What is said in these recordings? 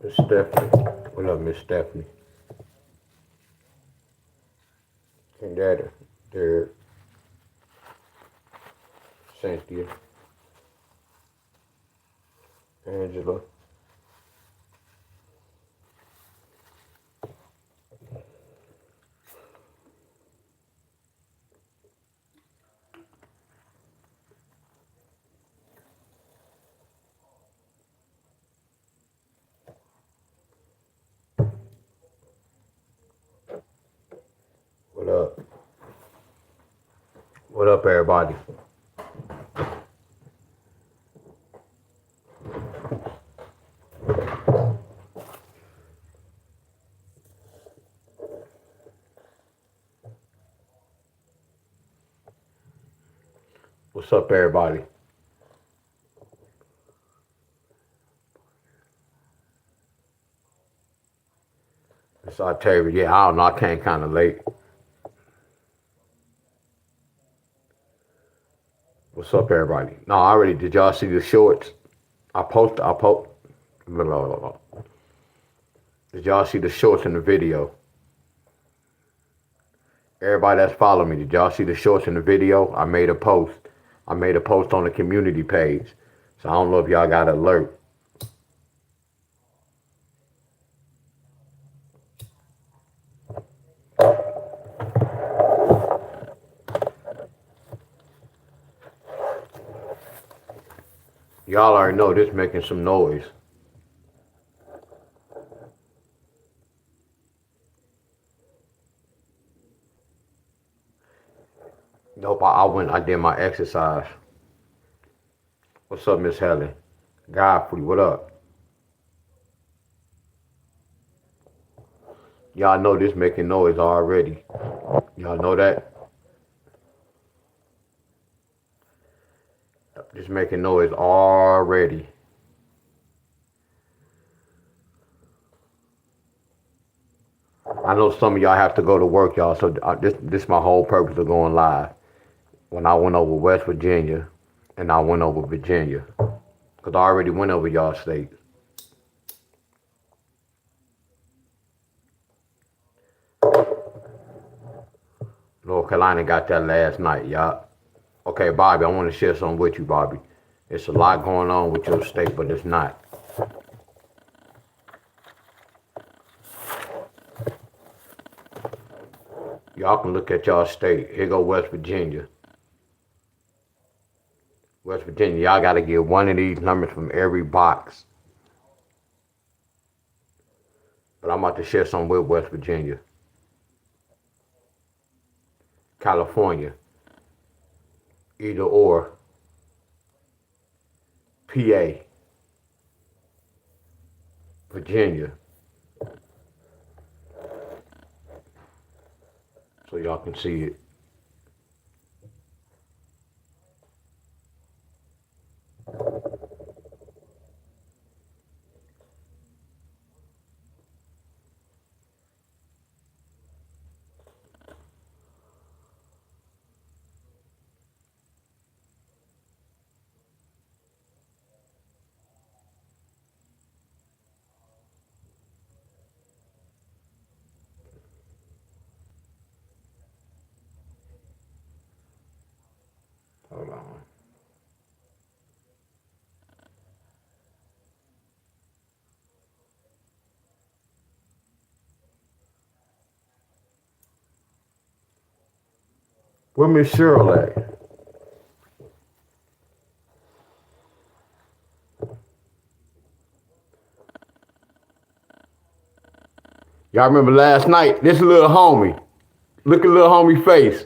Miss Stephanie. What up, Miss Stephanie? And Dad, there, Cynthia, Angela. What up? What up, everybody? What's up, everybody? It's Octavia. Yeah, I don't know. I came kind of late. What's up, everybody? No, I already did. Y'all see the shorts? I posted. Blah, blah, blah, blah. Did y'all see the shorts in the video? Everybody that's following me, did y'all see the shorts in the video? I made a post. I made a post on the community page. So I don't know if y'all got an alert. Y'all already know this making some noise. Nope, I did my exercise. What's up, Miss Helen? Godfrey, what up? Y'all know this making noise already. Y'all know that? This making noise already. I know some of y'all have to go to work, y'all, so this my whole purpose of going live. When I went over West Virginia and I went over Virginia, because I already went over y'all states. North Carolina got that last night, y'all. Okay, Bobby, I want to share something with you, Bobby. It's a lot going on with your state, but it's not. Y'all can look at y'all state. Here go West Virginia. West Virginia, y'all got to get one of these numbers from every box. But I'm about to share something with West Virginia. California, either or. PA, Virginia. So y'all can see it. Hold on. Where Miss Cheryl at? Y'all remember last night? This little homie. Look at little homie face.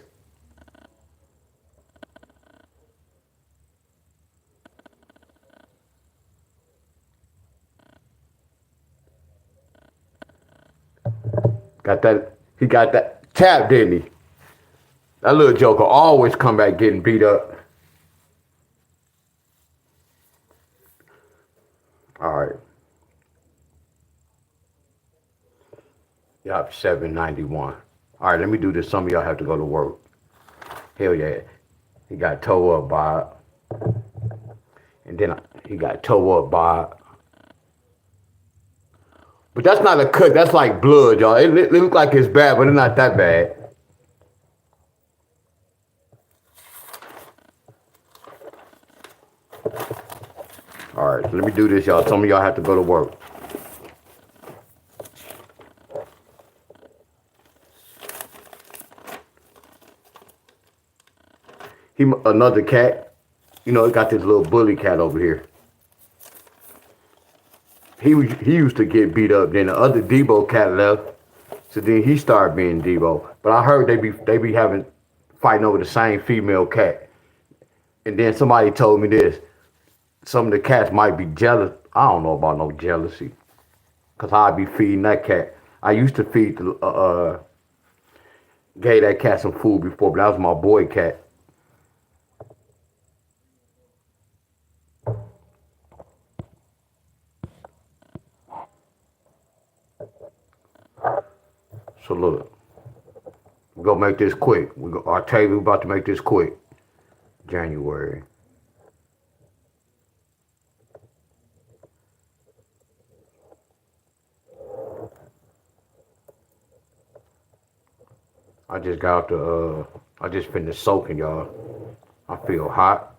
Got that. He got that tap, didn't he? That little joker always come back getting beat up. All right. Y'all 791. All right, let me do this. Some of y'all have to go to work. Hell yeah. He got toe up, Bob. And then he got toe up, Bob. But that's not a cut. That's like blood, y'all. It looks like it's bad, but it's not that bad. All right, so let me do this, y'all. Some of y'all have to go to work. Another cat. You know, it got this little bully cat over here. He used to get beat up. Then the other Debo cat left, so then he started being Debo. But I heard they be having fighting over the same female cat. And then somebody told me this: some of the cats might be jealous. I don't know about no jealousy, cause I'd be feeding that cat. I used to feed gave that cat some food before, but that was my boy cat. So look, we're gonna make this quick. I tell you, we're about to make this quick. January. I just got out the, I just finished soaking, y'all. I feel hot.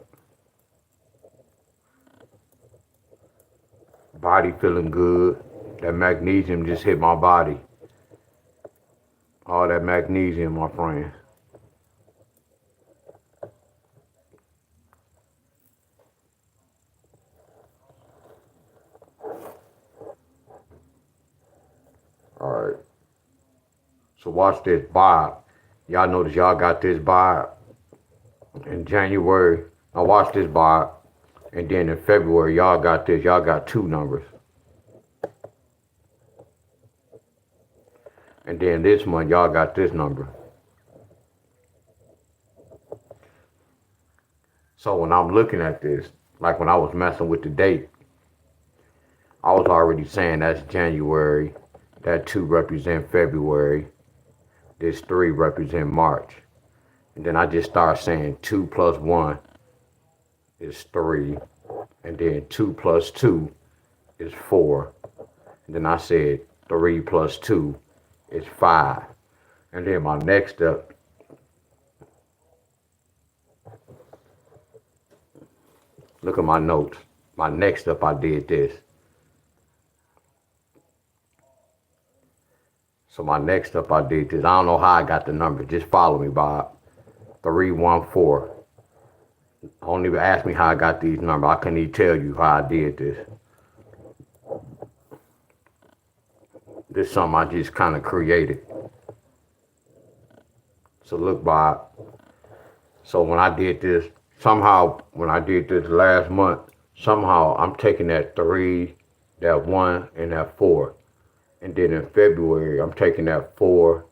Body feeling good. That magnesium just hit my body. All that magnesium, my friend. All right. So watch this vibe. Y'all notice y'all got this vibe in January. Now watch this vibe. And then in February, y'all got this. Y'all got two numbers. And then this month, y'all got this number. So when I'm looking at this, like when I was messing with the date, I was already saying that's January. That 2 represent February. This 3 represent March. And then I just start saying 2 plus 1 is 3. And then 2 plus 2 is 4. And then I said 3 plus 2 is 5. And then my next step, look at my notes. My next step, I did this. So my next step, I did this. I don't know how I got the number. Just follow me, Bob. 314. Don't even ask me how I got these numbers. I couldn't even tell you how I did this. This is something I just kind of created. So look, Bob. So when I did this, somehow when I did this last month, somehow I'm taking that 3, that 1, and that 4. And then in February, I'm taking that 4,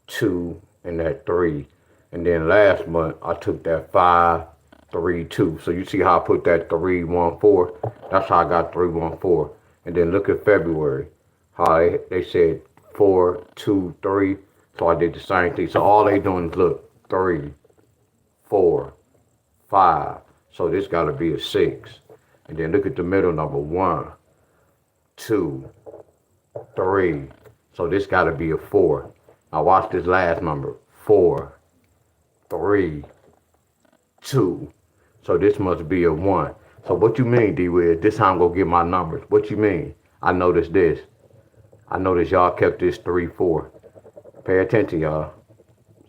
2, and that 3. And then last month, I took that 5, 3, 2. So you see how I put that 3, 1, 4? That's how I got 3, 1, 4. And then look at February, how they said 4, 2, 3. So I did the same thing. So all they doing is look, 3, 4, 5. So this got to be a 6. And then look at the middle number, 1, 2, 3. So this got to be a 4. Now watch this last number, 4, 3, 2. So this must be a 1. So what you mean, D-Wiz? This how I'm going to get my numbers. What you mean? I noticed this. I noticed y'all kept this 3, 4. Pay attention, y'all.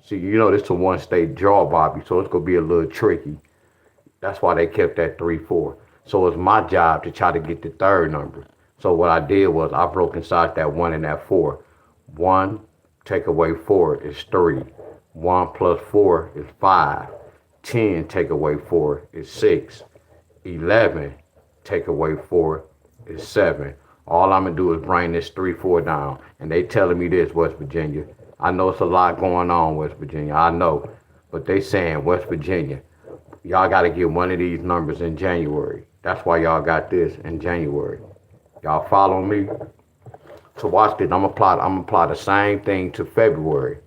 See, you know this is a one-state draw, Bobby, so it's going to be a little tricky. That's why they kept that 3, 4. So it's my job to try to get the third number. So what I did was I broke inside that 1 and that 4. 1 take away 4 is 3. 1 plus 4 is 5. 10 take away 4 is 6. 11 take away 4 is 7. All I'm going to do is bring this 3, 4 down. And they telling me this, West Virginia. I know it's a lot going on, West Virginia. I know. But they saying, West Virginia, y'all got to get one of these numbers in January. That's why y'all got this in January. Y'all follow me? So watch this. I'm gonna apply the same thing to February.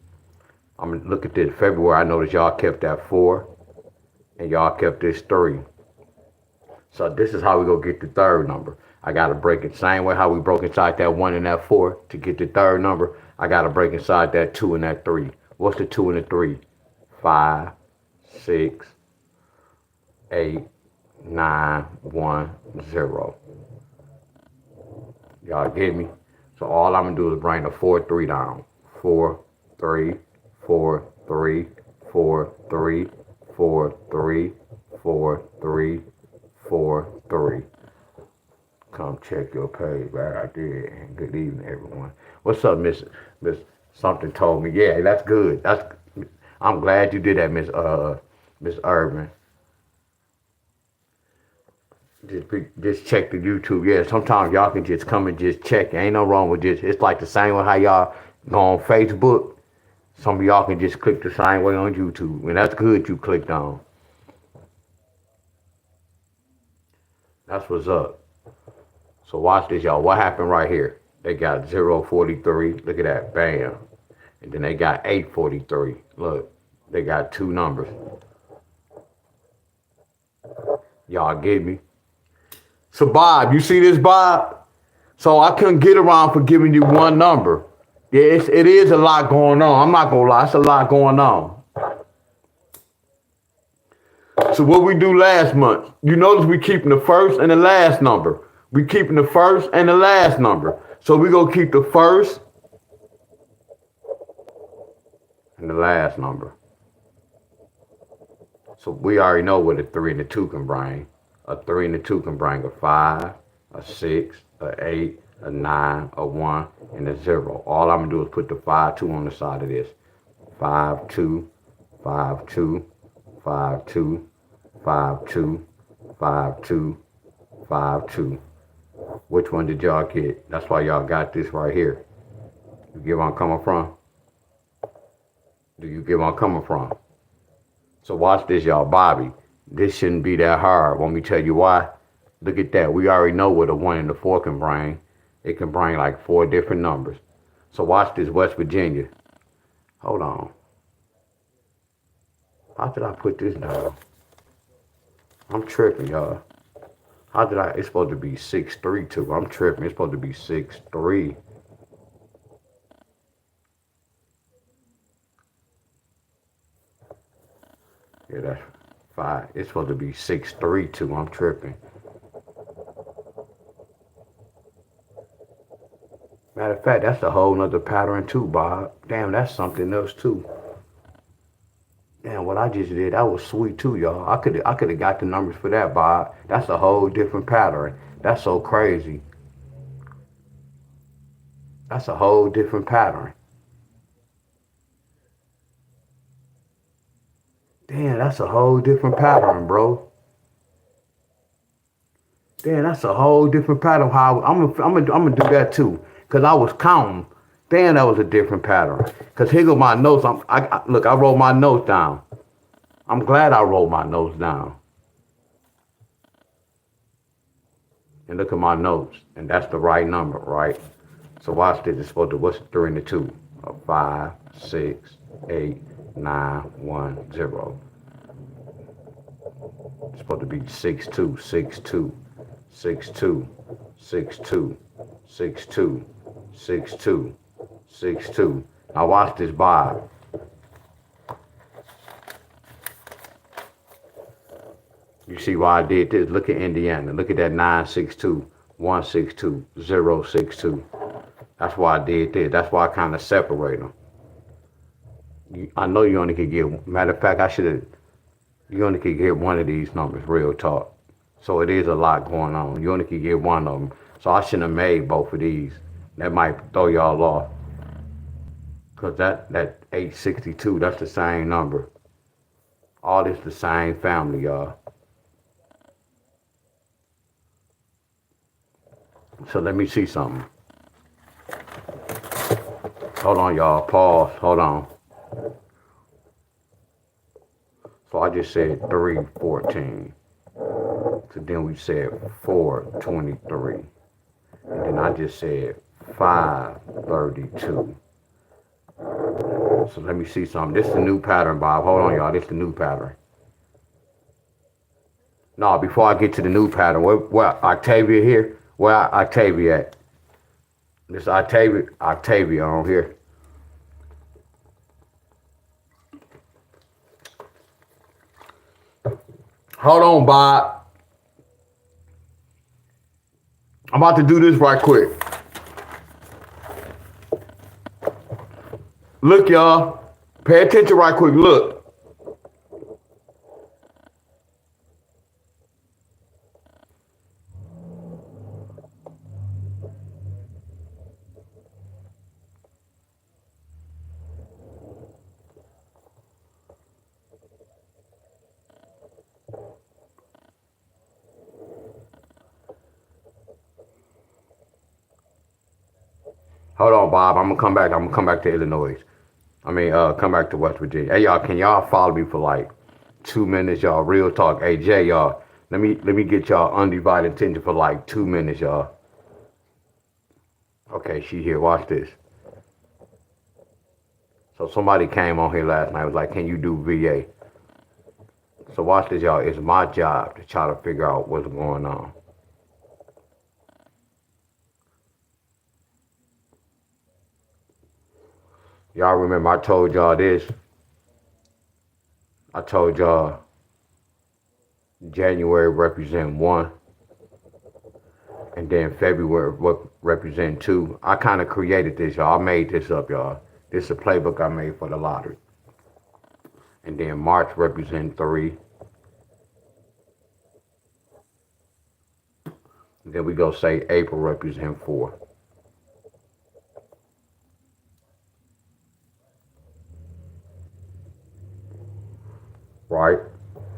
I'm gonna look at this. February, I noticed y'all kept that 4 and y'all kept this 3. So this is how we gonna get the third number. I got to break it same way how we broke inside that 1 and that 4 to get the third number. I got to break inside that 2 and that 3. What's the 2 and the 3? 5, 6, 8, 9, 1, 0. Y'all get me? So all I'm going to do is bring the 4, 3 down. 4, 3, 4, 3, 4, 3, 4, 3, 4, 3, 4, 3. Come check your page, right? I did. And good evening, everyone. What's up, Miss Something told me? Yeah, that's good. I'm glad you did that, Miss Urban. Just check the YouTube. Yeah, sometimes y'all can just come and just check. Ain't no wrong with this. It's like the same way how y'all go on Facebook. Some of y'all can just click the same way on YouTube. And that's good you clicked on. That's what's up. So watch this, y'all. What happened right here? They got 043. Look at that. Bam. And then they got 843. Look, they got 2 numbers. Y'all get me? So Bob, you see this, Bob? So I couldn't get around for giving you one number. Yeah, it is a lot going on. I'm not gonna lie, it's a lot going on. So what we do last month, you notice we keeping the first and the last number. We keeping the first and the last number. So we gonna keep the first and the last number. So we already know what a 3 and a 2 can bring. A 3 and a 2 can bring a 5, a 6, a 8, a 9, a 1, and a 0. All I'm gonna do is put the 5, 2 on the side of this. 5, 2, 5, 2, 5, 2, 5, 2, 5, 2, 5, 2. Which one did y'all get? That's why y'all got this right here. You get where I'm coming from? Do you get where I'm coming from? So watch this, y'all. Bobby, this shouldn't be that hard. Want me to tell you why? Look at that. We already know what a 1 and a 4 can bring. It can bring like 4 different numbers. So watch this, West Virginia. Hold on. How did I put this down? I'm tripping, y'all. How did it's supposed to be 632. I'm tripping. It's supposed to be 63. Yeah, that's 5. It's supposed to be 632. I'm tripping. Matter of fact, that's a whole nother pattern too, Bob. Damn, that's something else too. Damn, what I just did, that was sweet too, y'all. I could have got the numbers for that, Bob. That's a whole different pattern. That's so crazy. That's a whole different pattern. Damn, that's a whole different pattern, bro. Damn, that's a whole different pattern. How I'm gonna do that too, cause I was counting. Damn, that was a different pattern. Cause here go my notes. Look, I wrote my notes down. I'm glad I wrote my notes down. And look at my notes, and that's the right number, right? So watch this. It's supposed to what's 3 and the 2? 5, 6, 8, 9, 1, 0. It's supposed to be 6, 2, 6, 2, 6, 2, 6, 2, 6, 2, 6, 2, 6, 2. Now watch this, Bob. You see why I did this? Look at Indiana. Look at that 962, 162, 062. That's why I did this. That's why I kind of separate them. I know you only could get, matter of fact, you only could get one of these numbers, real talk. So it is a lot going on. You only could get one of them. So I shouldn't have made both of these. That might throw y'all off. Because that 862, that's the same number. All this the same family, y'all. So let me see something. Hold on, y'all. Pause. Hold on. So I just said 314. So then we said 423. And then I just said 532. So let me see something. This is the new pattern, Bob. Hold on, y'all. This is the new pattern. No, before I get to the new pattern, what Octavia here? Where Octavia at? This Octavia on here. Hold on, Bob. I'm about to do this right quick. Look, y'all. Pay attention right quick. Look. Hold on, Bob. I'm gonna come back. I'm gonna come back to Illinois. Come back to West Virginia. Hey, y'all, can y'all follow me for like 2 minutes, y'all? Real talk. Hey, Jay, y'all. Let me get y'all undivided attention for like 2 minutes, y'all. Okay, she here. Watch this. So somebody came on here last night. Was like, "Can you do VA?" So watch this, y'all. It's my job to try to figure out what's going on. Y'all remember I told y'all this. I told y'all January represent one, and then February what represent two. I kind of created this, y'all. I made this up, y'all. This is a playbook I made for the lottery. And then March represent three. And then we go say April represent four. Right?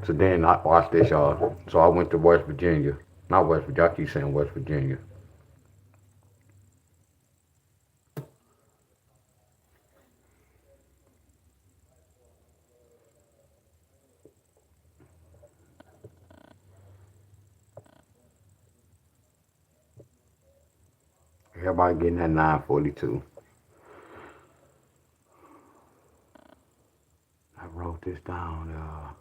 So then I watch this, y'all. So I went to West Virginia. Not West Virginia. I keep saying West Virginia. Everybody getting that 942. I wrote this down, y'all.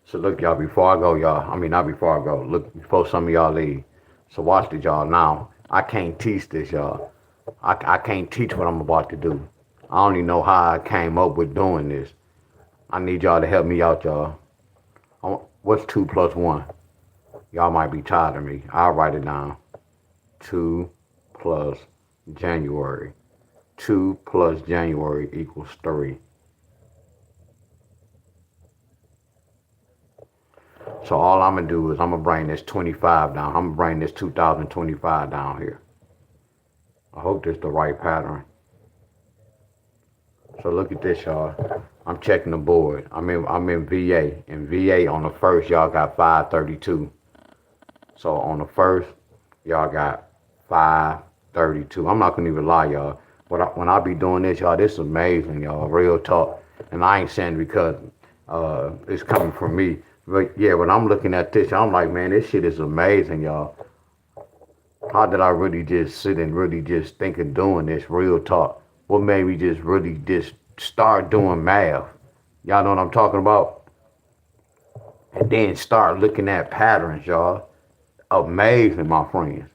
So look, y'all, before I go, y'all, not before I go, look, before some of y'all leave. So watch this, y'all. Now, I can't teach this, y'all. I can't teach what I'm about to do. I don't even know how I came up with doing this. I need y'all to help me out, y'all. What's 2 plus 1? Y'all might be tired of me. I'll write it down. 2 plus January. 2 plus January equals 3. So all I'm going to do is I'm going to bring this 25 down. I'm going to bring this 2025 down here. I hope this is the right pattern. So look at this, y'all. I'm checking the board. I'm in VA. And VA on the first, y'all got 532. So on the first, y'all got 532. I'm not gonna even lie, y'all. But when I be doing this, y'all, this is amazing, y'all. Real talk. And I ain't saying because it's coming from me. But yeah, when I'm looking at this, I'm like, man, this shit is amazing, y'all. How did I really just sit and really just think of doing this? Real talk. What made me just really just start doing math? Y'all know what I'm talking about? And then start looking at patterns, y'all. Amazing, my friends.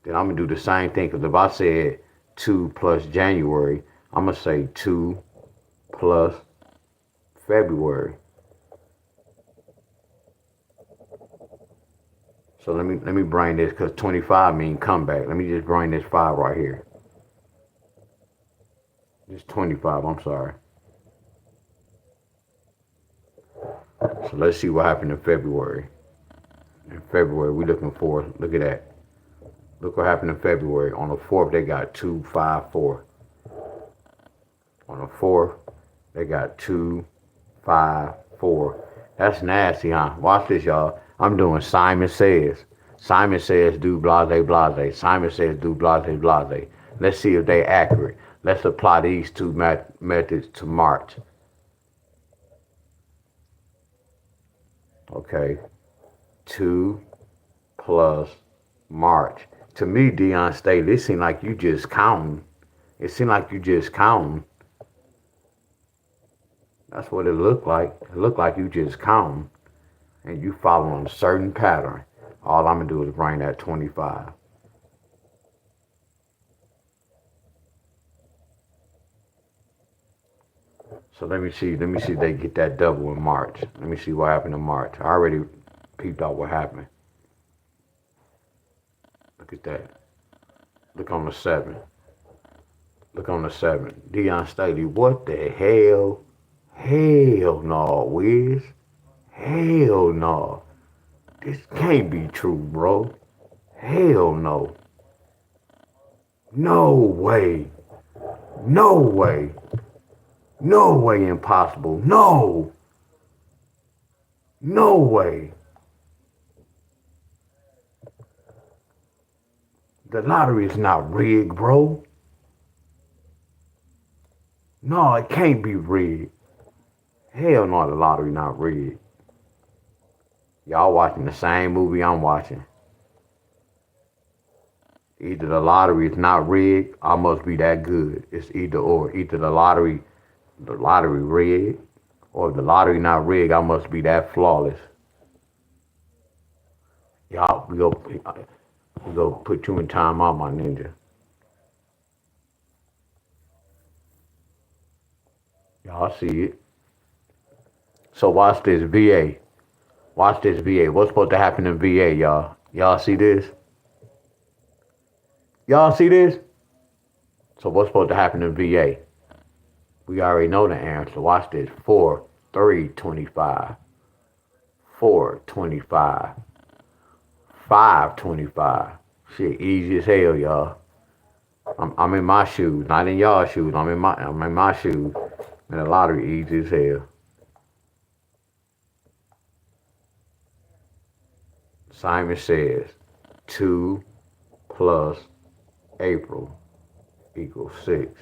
Then I'm gonna do the same thing. Because if I said 2 plus January, I'm gonna say 2 plus February. So let me bring this, because 25 mean comeback. Let me just bring this 5 right here. It's 25. I'm sorry. So let's see what happened in February. In February, we looking for, look at that. Look what happened in February. On the 4th, they got 254. On the 4th, they got 254. That's nasty, huh? Watch this, y'all. I'm doing Simon Says. Simon Says do blase blase. Simon Says do blase blase. Let's see if they accurate. Let's apply these two methods to March. Okay. 2 plus March. To me, Deon Staley, it seemed like you just counting. It seemed like you just counting. That's what it looked like. It looked like you just counting and you following a certain pattern. All I'm gonna do is bring that 25. So let me see if they get that double in March. Let me see what happened in March. I already peeped out what happened. Look at that. Look on the 7. Look on the 7. Deon Staley, what the hell? Hell no, Wiz. Hell no. This can't be true, bro. Hell no. No way. No way. No way impossible. No. No way. The lottery is not rigged, bro. No, it can't be rigged. Hell no, the lottery not rigged. Y'all watching the same movie I'm watching. Either the lottery is not rigged, I must be that good. It's either or. Either the lottery rigged, or if the lottery not rigged, I must be that flawless. Y'all, we go put you in time out, my ninja. Y'all see it. So watch this VA. Watch this VA. What's supposed to happen in VA, y'all? Y'all see this? Y'all see this? So what's supposed to happen in VA? We already know the answer. Watch this. 4, 3, 25. 4, 25. 5, 25. Shit, easy as hell, y'all. I'm in my shoes, not in y'all shoes. I'm in my shoes. And the lottery easy as hell. Simon says 2 plus April equals 6.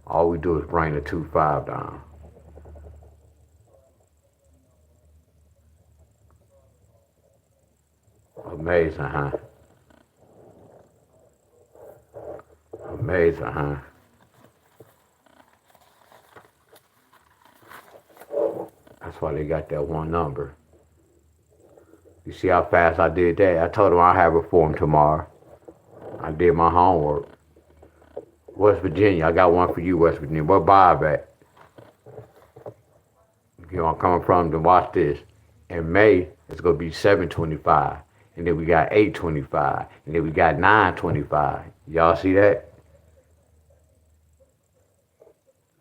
All we do is bring the 2-5 down. Amazing, huh? Amazing, huh? That's why they got that one number. You see how fast I did that? I told them I'll have it for them tomorrow. I did my homework. West Virginia, I got one for you, West Virginia. Where Bob at? You know, I'm coming from to watch this. In May, it's going to be 725. And then we got 825. And then we got 925. Y'all see that?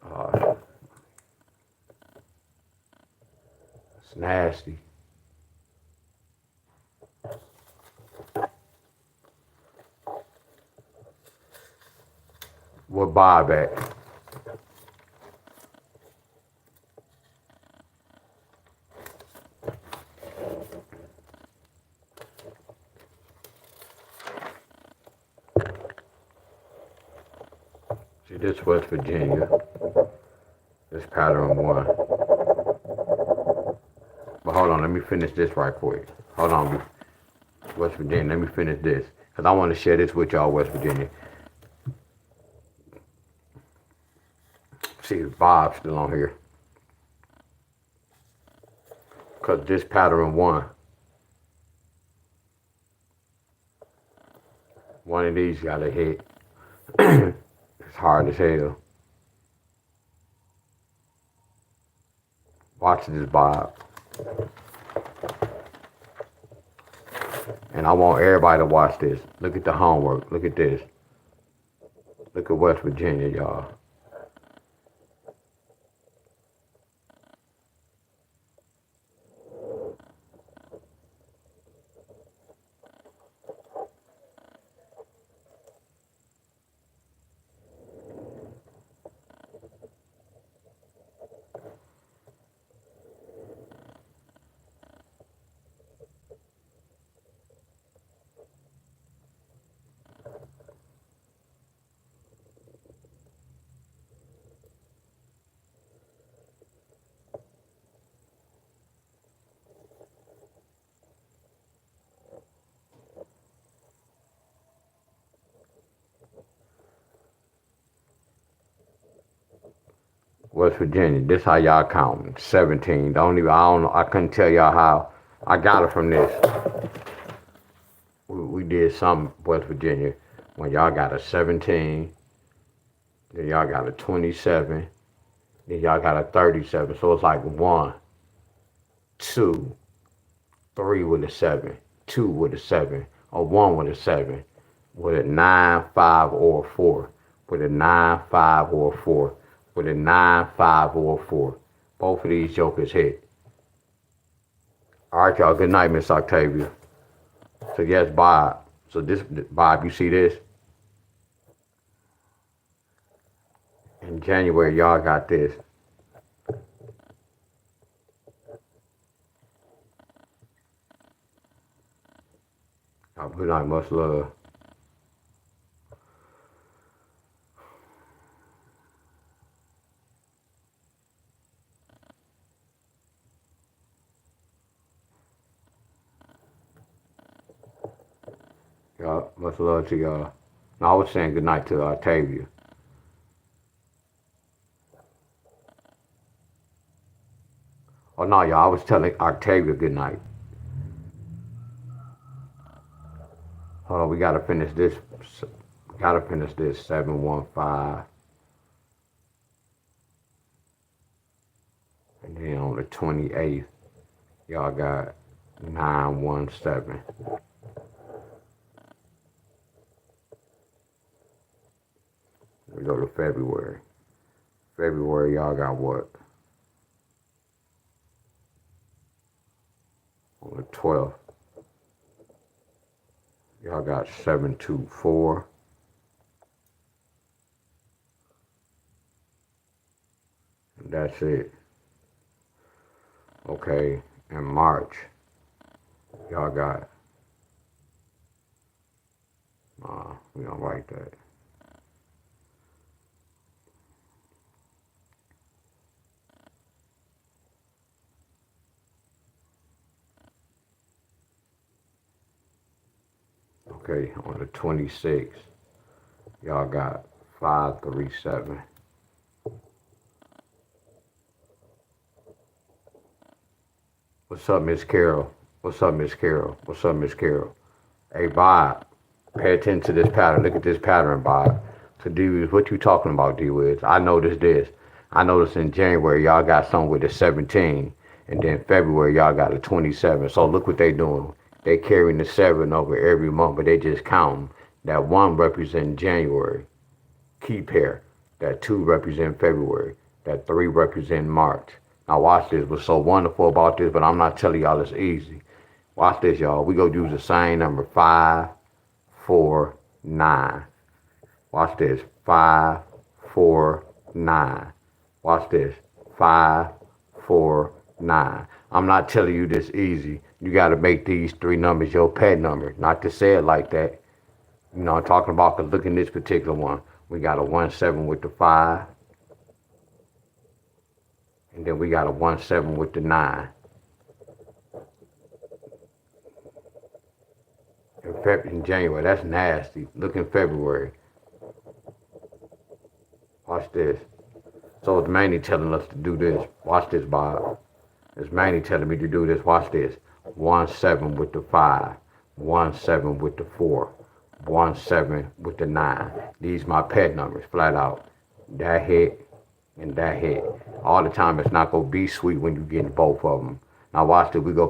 Uh, it's nasty. Where Bob at? See, this West Virginia. This pattern 1. But hold on, let me finish this right quick. Hold on, West Virginia, let me finish this. Because I want to share this with y'all, West Virginia. See if Bob's still on here. Because this pattern 1. One of these got to hit. It's hard as hell. Watch this, Bob. And I want everybody to watch this. Look at the homework. Look at this. Look at West Virginia, y'all. West Virginia. This how y'all counting. 17. I don't know. I couldn't tell y'all how. I got it from this. We did some West Virginia when y'all got a 17, then y'all got a 27, then y'all got a 37. So it's like 1, 2, 3 with a 7, 2 with a 7, or 1 with a 7, with a 9, 5, or a 4, with a 9, 5, or a 4, with a 9, 5, or a 4. Both of these jokers hit. All right, y'all. Good night, Miss Octavia. So yes, Bob. So this, Bob, you see this? In January, y'all got this. Good night, much love. Y'all, much love to y'all. No, I was saying good night to Octavia. Oh no, y'all, I was telling Octavia good night. Hold on, we gotta finish this. We gotta finish this 715, and then on the 28th, y'all got 917. We go to February. February, y'all got what? On the 12th, y'all got 724. And that's it. Okay, in March, y'all got, we don't write that. Okay, on the 26th, y'all got 537. What's up, Miss Carol? What's up, Miss Carol? What's up, Miss Carol? Hey, Bob, pay attention to this pattern. Look at this pattern, Bob. So, D-Wiz, what you talking about, D-Wiz? I noticed this. I noticed in January, y'all got something with a 17, and then February, y'all got a 27. So, look what they doing. They carrying the 7 over every month, but they just count them. That 1 represents January. Key pair. That 2 represent February. That 3 represent March. Now watch this. What's so wonderful about this, but I'm not telling y'all it's easy. Watch this, y'all. We gonna use the same number 5, 4, 9. Watch this. 5, 4, 9. Watch this. 5, 4, 9. I'm not telling you this easy. You got to make these 3 numbers your pet number. Not to say it like that. You know, I'm talking about, because look in this particular one. We got a 1-7 with the 5. And then we got a 1-7 with the 9. In January, that's nasty. Look in February. Watch this. So it's mainly telling us to do this. Watch this, Bob. It's mainly telling me to do this. Watch this. 1-7 with the 5. 1-7 with the 4. 1-7 with the 9. These my pet numbers, flat out. That hit and that hit. All the time, it's not gonna be sweet when you get both of them. Now watch this. We go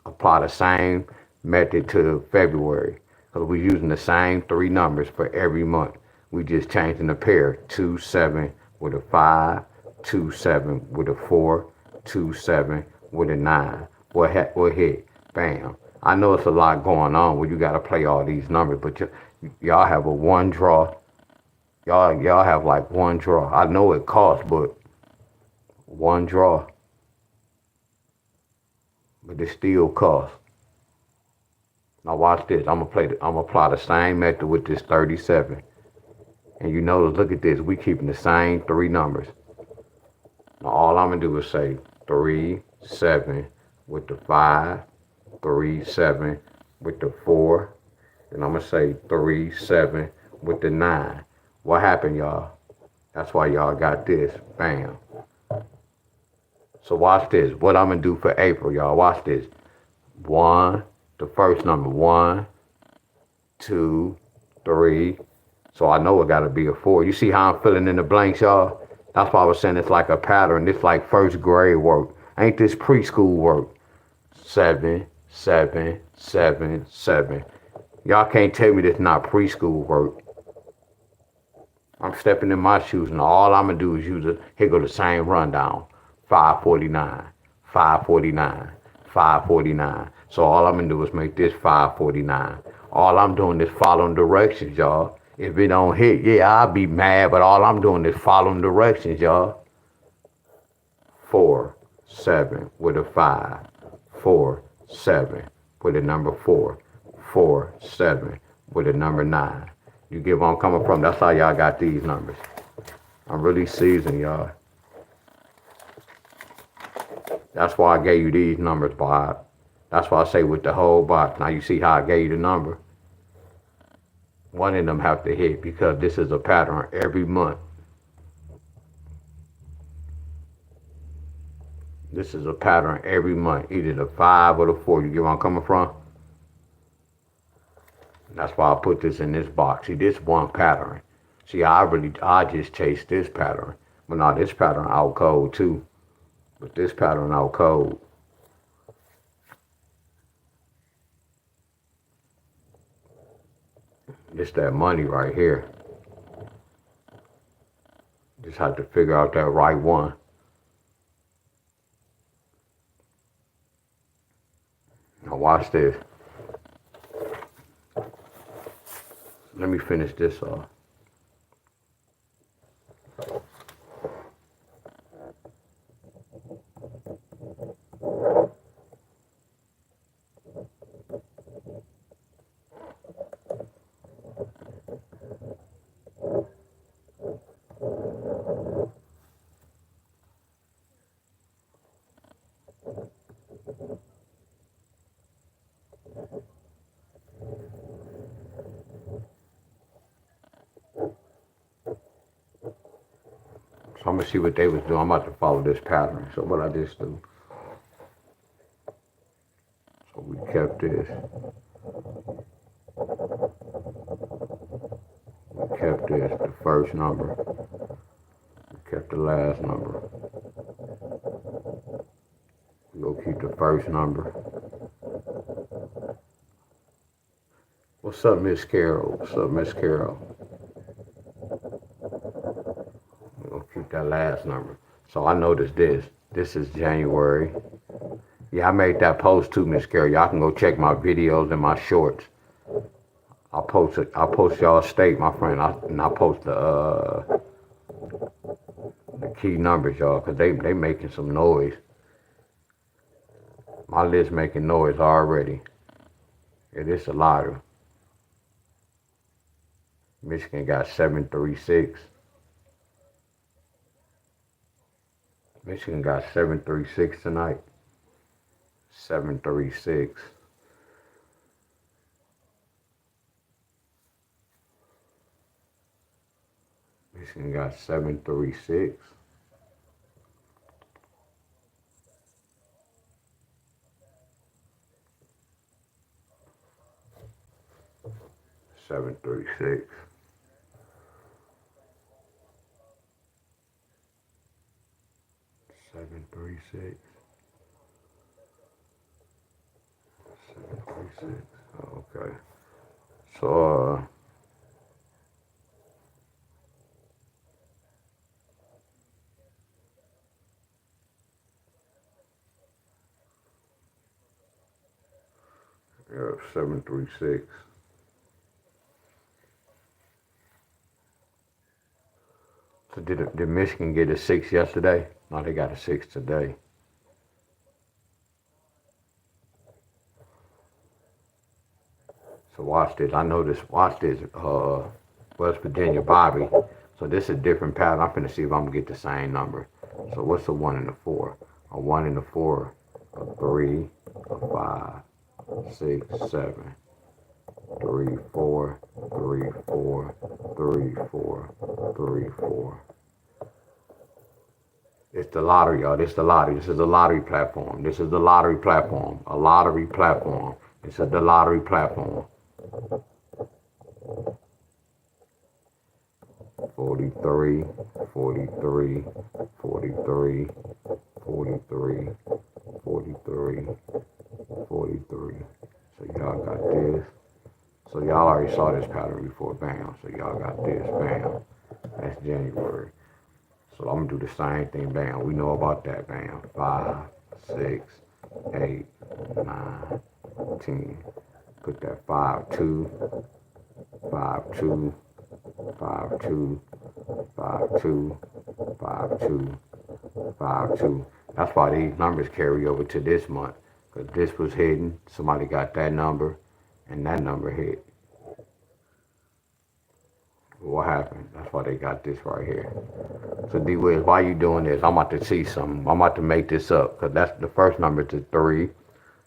apply the same method to February, because we're using the same 3 numbers for every month. We just changing the pair. 2-7 with a 5. 2-7 with a 4. 2-7 with a 9. What hit? Bam. I know it's a lot going on where you got to play all these numbers, but y'all have a 1 draw. Y'all have like 1 draw. I know it costs, but 1 draw. But it still costs. Now watch this. I'm gonna apply the same method with this 37. And you notice, look at this. We keeping the same 3 numbers. Now all I'm gonna do is say 3-7 with the 5, 3-7 with the 4, and I'm gonna say 3-7 with the 9. What happened, y'all? That's why y'all got this. Bam. So watch this. What I'm gonna do for April, y'all. Watch this. One, the first number. 1, 2, 3. So I know it gotta be a 4. You see how I'm filling in the blanks, y'all? That's why I was saying it's like a pattern. It's like first grade work. Ain't this preschool work? 7, 7, 7, 7. Y'all can't tell me this not preschool work. I'm stepping in my shoes, and all I'm gonna do is use it. Here go the same rundown. 549, 549, 549. So all I'm gonna do is make this 549. All I'm doing is following directions, y'all. If it don't hit, yeah, I'll be mad, but all I'm doing is following directions, y'all. 4, 7 with a 5. 4, 7 with a number 4. 4, 7 with a number 9. You get where I'm coming from? That's how y'all got these numbers. I'm really seasoned, y'all. That's why I gave you these numbers, Bob. That's why I say with the whole box. Now you see how I gave you the number? One of them have to hit because this is a pattern every month. This is a pattern every month. Either the 5 or the 4. You get where I'm coming from? That's why I put this in this box. See, this one pattern. See, I just chase this pattern. But now this pattern out cold too. But this pattern out cold. It's that money right here. Just have to figure out that right one. Now watch this. Let me finish this off. So I'm gonna see what they was doing. I'm about to follow this pattern. So what I just do. So we kept this. We kept this, the first number. We kept the last number. We go keep the first number. What's up, Miss Carol? What's up, Miss Carol? We'll keep that last number. So I noticed this. This is January. Yeah, I made that post too, Miss Carol. Y'all can go check my videos and my shorts. I'll post it. I'll post y'all state, my friend. I'll post the key numbers, y'all, because they making some noise. My list making noise already. It is a lot. Michigan got 736. Michigan got 736 tonight. 736. Michigan got 736. Seven, 3, 6. Seven, 3, 6. 736. Okay. So, 736. So did Michigan get a 6 yesterday? No, they got a 6 today. So watch this. I know this. Watch this. West Virginia Bobby. So this is a different pattern. I'm finna see if I'm gonna get the same number. So what's a 1 and a 4? A 1 and a 4. A 3. A 5. 6, 7. 3, 4. 3, 4. 3, 4. 3, 4. It's the lottery, y'all. This is the lottery. This is the lottery platform. This is the lottery platform. A lottery platform. This is the lottery platform. 43, 43, 43, 43, 43, 43. So y'all got this. So y'all already saw this pattern before. Bam. So y'all got this. Bam. That's January. So I'm gonna do the same thing. Bam. We know about that. Bam. 5, 6, 8, 9, 10. Put that 5, 2, 5, 2, 5, 2, 5, 2, 5, 2, 5, 2. That's why these numbers carry over to this month. Because this was hidden. Somebody got that number and that number hit. What happened? That's why they got this right here. So D Wiz, why you doing this? I'm about to see something. I'm about to make this up. Because that's the first number is a 3.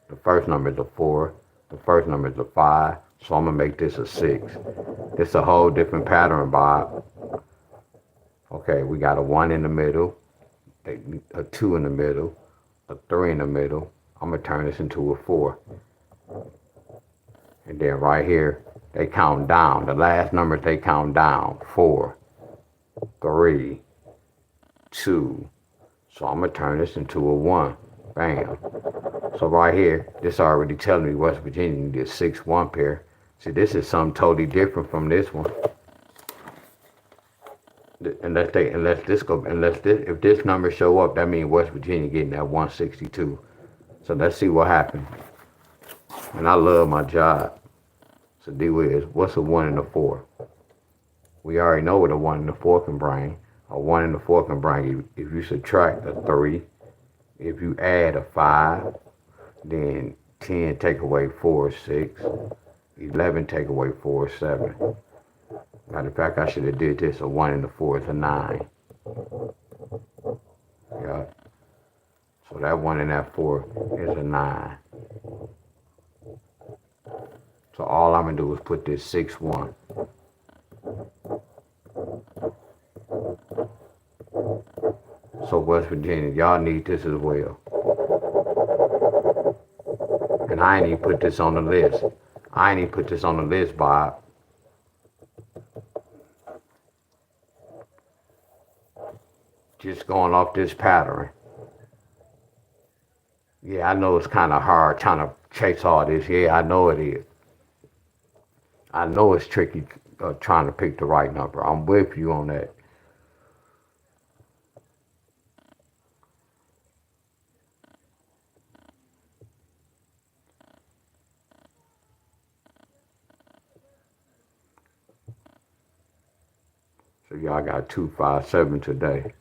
The first number is a 4. The first number is a 5. So I'm going to make this a 6. This is a whole different pattern, Bob. Okay, we got a 1 in the middle, a 2 in the middle, a 3 in the middle. I'm going to turn this into a 4. And then right here, they count down. The last numbers, they count down. 4, 3, 2. So I'm going to turn this into a 1. Bam. So right here, this already telling me West Virginia did 6 1 pair. See, this is something totally different from this one. If this number show up, that means West Virginia getting that 162. So let's see what happens. And I love my job. So D Wiz, what's a 1 and a 4? We already know what a 1 and a 4 can bring. A 1 and a 4 can bring you, if you subtract a 3, if you add a 5, then 10 take away 4 is 6, 11 take away 4 is 7. Matter of fact, I should have did this. A 1 and a 4 is a 9. Yeah. So that 1 and that 4 is a 9. So all I'm going to do is put this 6 1. So West Virginia, y'all need this as well. And I ain't even put this on the list. I ain't even put this on the list, Bob. Just going off this pattern. Yeah, I know it's kind of hard trying to chase all this. Yeah, I know it is. I know it's tricky trying to pick the right number. I'm with you on that. So y'all got 257 today.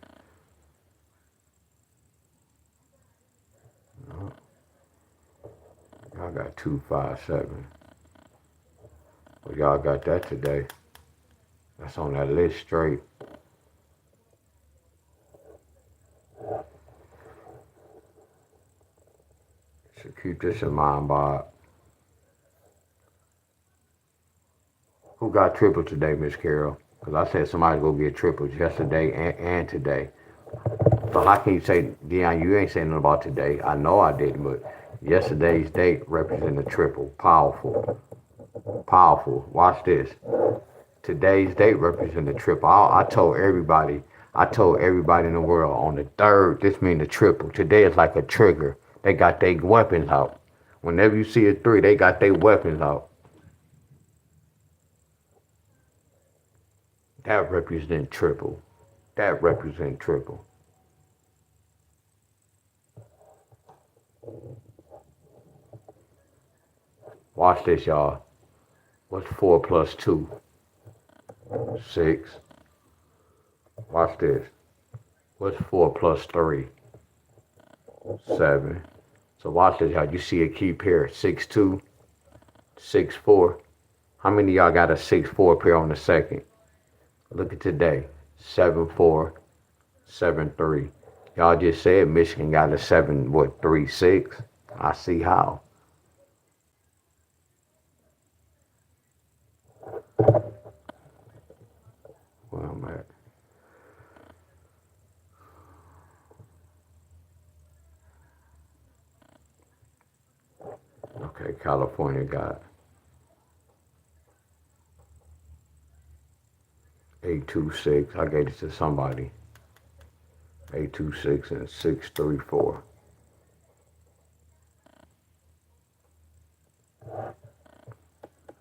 Y'all got 257. Well, y'all got that today. That's on that list straight. So keep this in mind, Bob. Who got triple today, Miss Carol? Because I said somebody's going to get triples yesterday and today. So how can you say, Deon, you ain't saying nothing about today? I know I didn't, but yesterday's date represented a triple. Powerful. Powerful. Watch this. Today's date represents a triple. I told everybody in the world on the 3rd, this means a triple. Today is like a trigger. They got their weapons out. Whenever you see a 3, they got their weapons out. That represents triple. That represents triple. Watch this, y'all. What's 4 plus 2? 6. Watch this. What's 4 plus 3? 7. So watch this, y'all. You see a key pair, 6-2, 6-4. How many of y'all got a 6-4 pair on the second? Look at today, 7-4, 7-3. Y'all just said Michigan got a 3-6. I see how. Where I'm at. Okay, California got 826. I gave it to somebody. 826 and 634.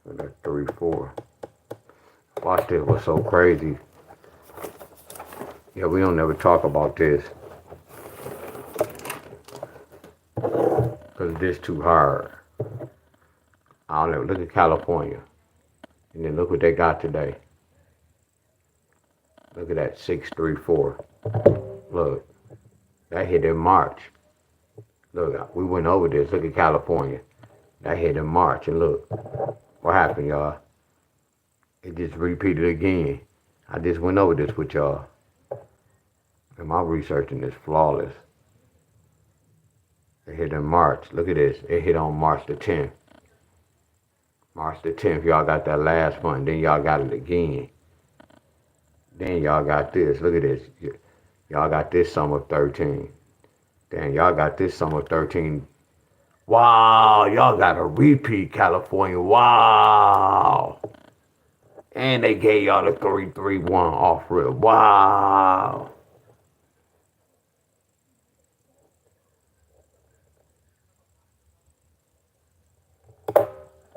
And that 34. Watch this. What's so crazy? Yeah, we don't never talk about this because this too hard. I don't know. Look at California, and then look what they got today. Look at that 634. Look, that hit in March. Look, we went over this. Look at California. That hit in March, and look what happened, y'all. It just repeated again. I just went over this with y'all, and my researching is flawless. It hit in March. Look at this. It hit on March the 10th. March the 10th, y'all got that last one. Then y'all got it again. Then y'all got this. Look at this. Y'all got this summer 13. Then y'all got this summer 13. Wow, y'all got a repeat, California. Wow. And they gave y'all the 331 off rip. Wow.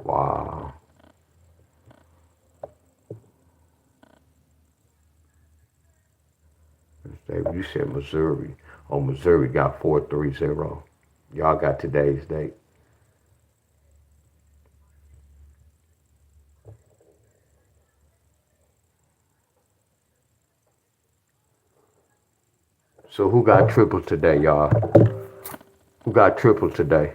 Wow. You said Missouri. Oh, Missouri got 430. Y'all got today's date. So who got triple today, y'all? Who got triple today?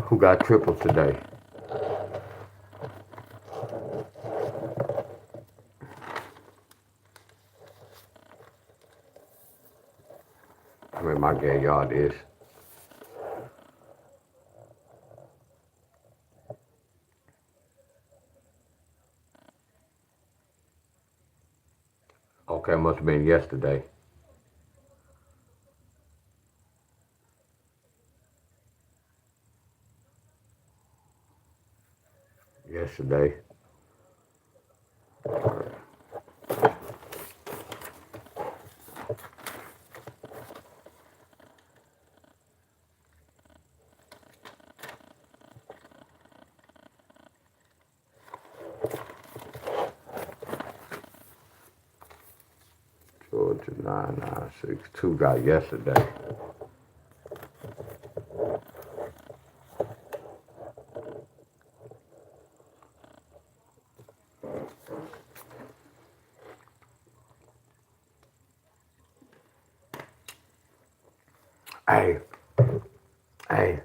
Who got triple today? I mean, my gay y'all is. Okay, must have been yesterday. Yesterday. Georgia 9962 got yesterday. Hey, hey.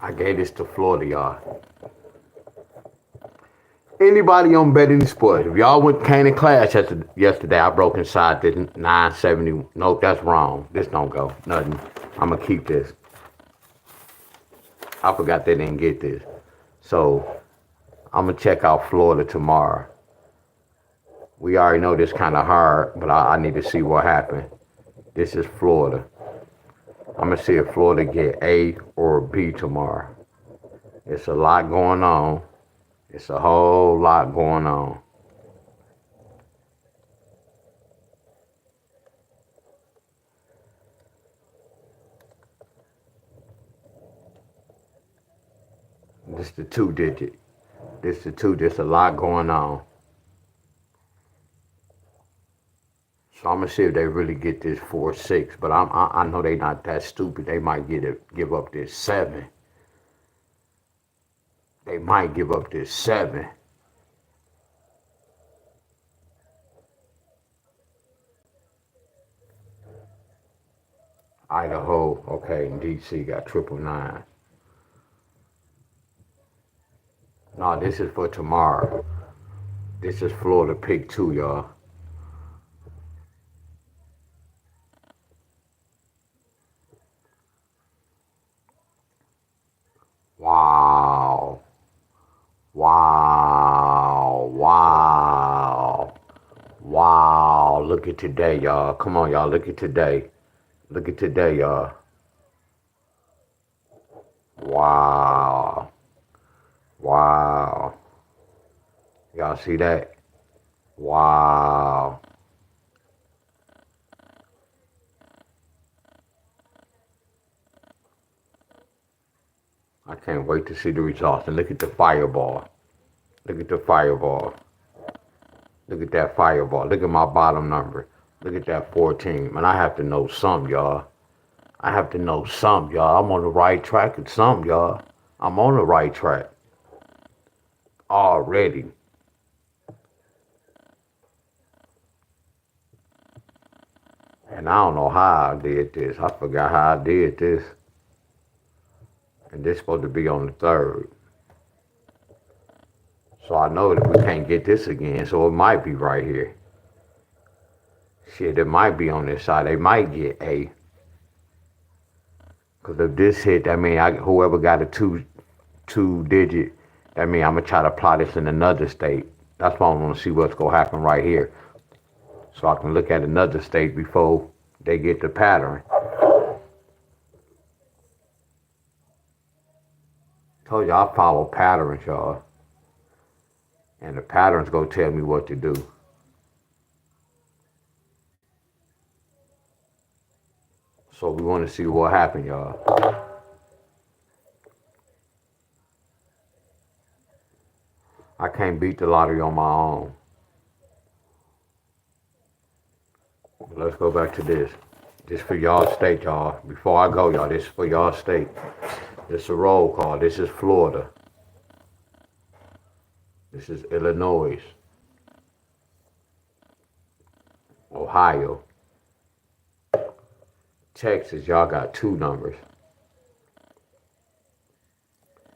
I gave this to Florida, y'all. Anybody on betting sports? If y'all came in class yesterday, I broke inside this 970. Nope, that's wrong. This don't go. Nothing. I'm going to keep this. I forgot they didn't get this. So I'm going to check out Florida tomorrow. We already know this kind of hard, but I need to see what happened. This is Florida. I'm going to see if Florida get A or B tomorrow. It's a lot going on. It's a whole lot going on. This the 2-digit. There's a lot going on. So I'm gonna see if they really get this 4-6. But I know they not that stupid. They might give up this 7. They might give up this 7. Idaho, okay, and DC got 999. No, this is for tomorrow. This is Florida pick 2, y'all. Wow. Wow. Wow. Wow. Look at today, y'all. Come on, y'all. Look at today. Look at today, y'all. Wow. Wow. Y'all see that? Wow. I can't wait to see the results. And look at the fireball. Look at the fireball. Look at that fireball. Look at my bottom number. Look at that 14. Man, I have to know something, y'all. I have to know something, y'all. I'm on the right track with something, y'all. I'm on the right track already. And I don't know how I did this. I forgot how I did this. And this supposed to be on the 3rd. So I know that we can't get this again. So it might be right here. Shit, it might be on this side. They might get A. Because if this hit, that mean whoever got a two digit, that mean I'm gonna try to apply this in another state. That's why I want to see what's gonna happen right here, so I can look at another state before they get the pattern. Told y'all I follow patterns, y'all, and the patterns gonna tell me what to do. So we want to see what happened, y'all. I can't beat the lottery on my own. But let's go back to this. This for y'all state, y'all. Before I go, y'all, this is for y'all state. This is a roll call. This is Florida. This is Illinois. Ohio. Texas, y'all got 2 numbers.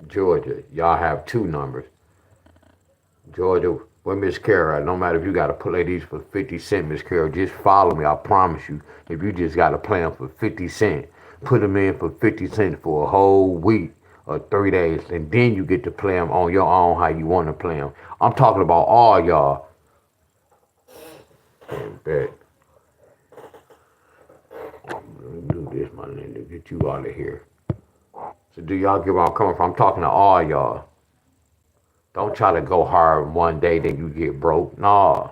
Georgia, y'all have 2 numbers. Georgia, with Miss Carol, no matter if you got to play these for 50 cents, Miss Carol, just follow me. I promise you. If you just got to play them for 50 cents, put them in for 50 cents for a whole week or 3 days, and then you get to play them on your own how you want to play them. I'm talking about all y'all. Bet. Let me do this, my nigga, get you out of here. So do y'all get where I'm coming from? I'm talking to all y'all. Don't try to go hard one day, then you get broke. Nah.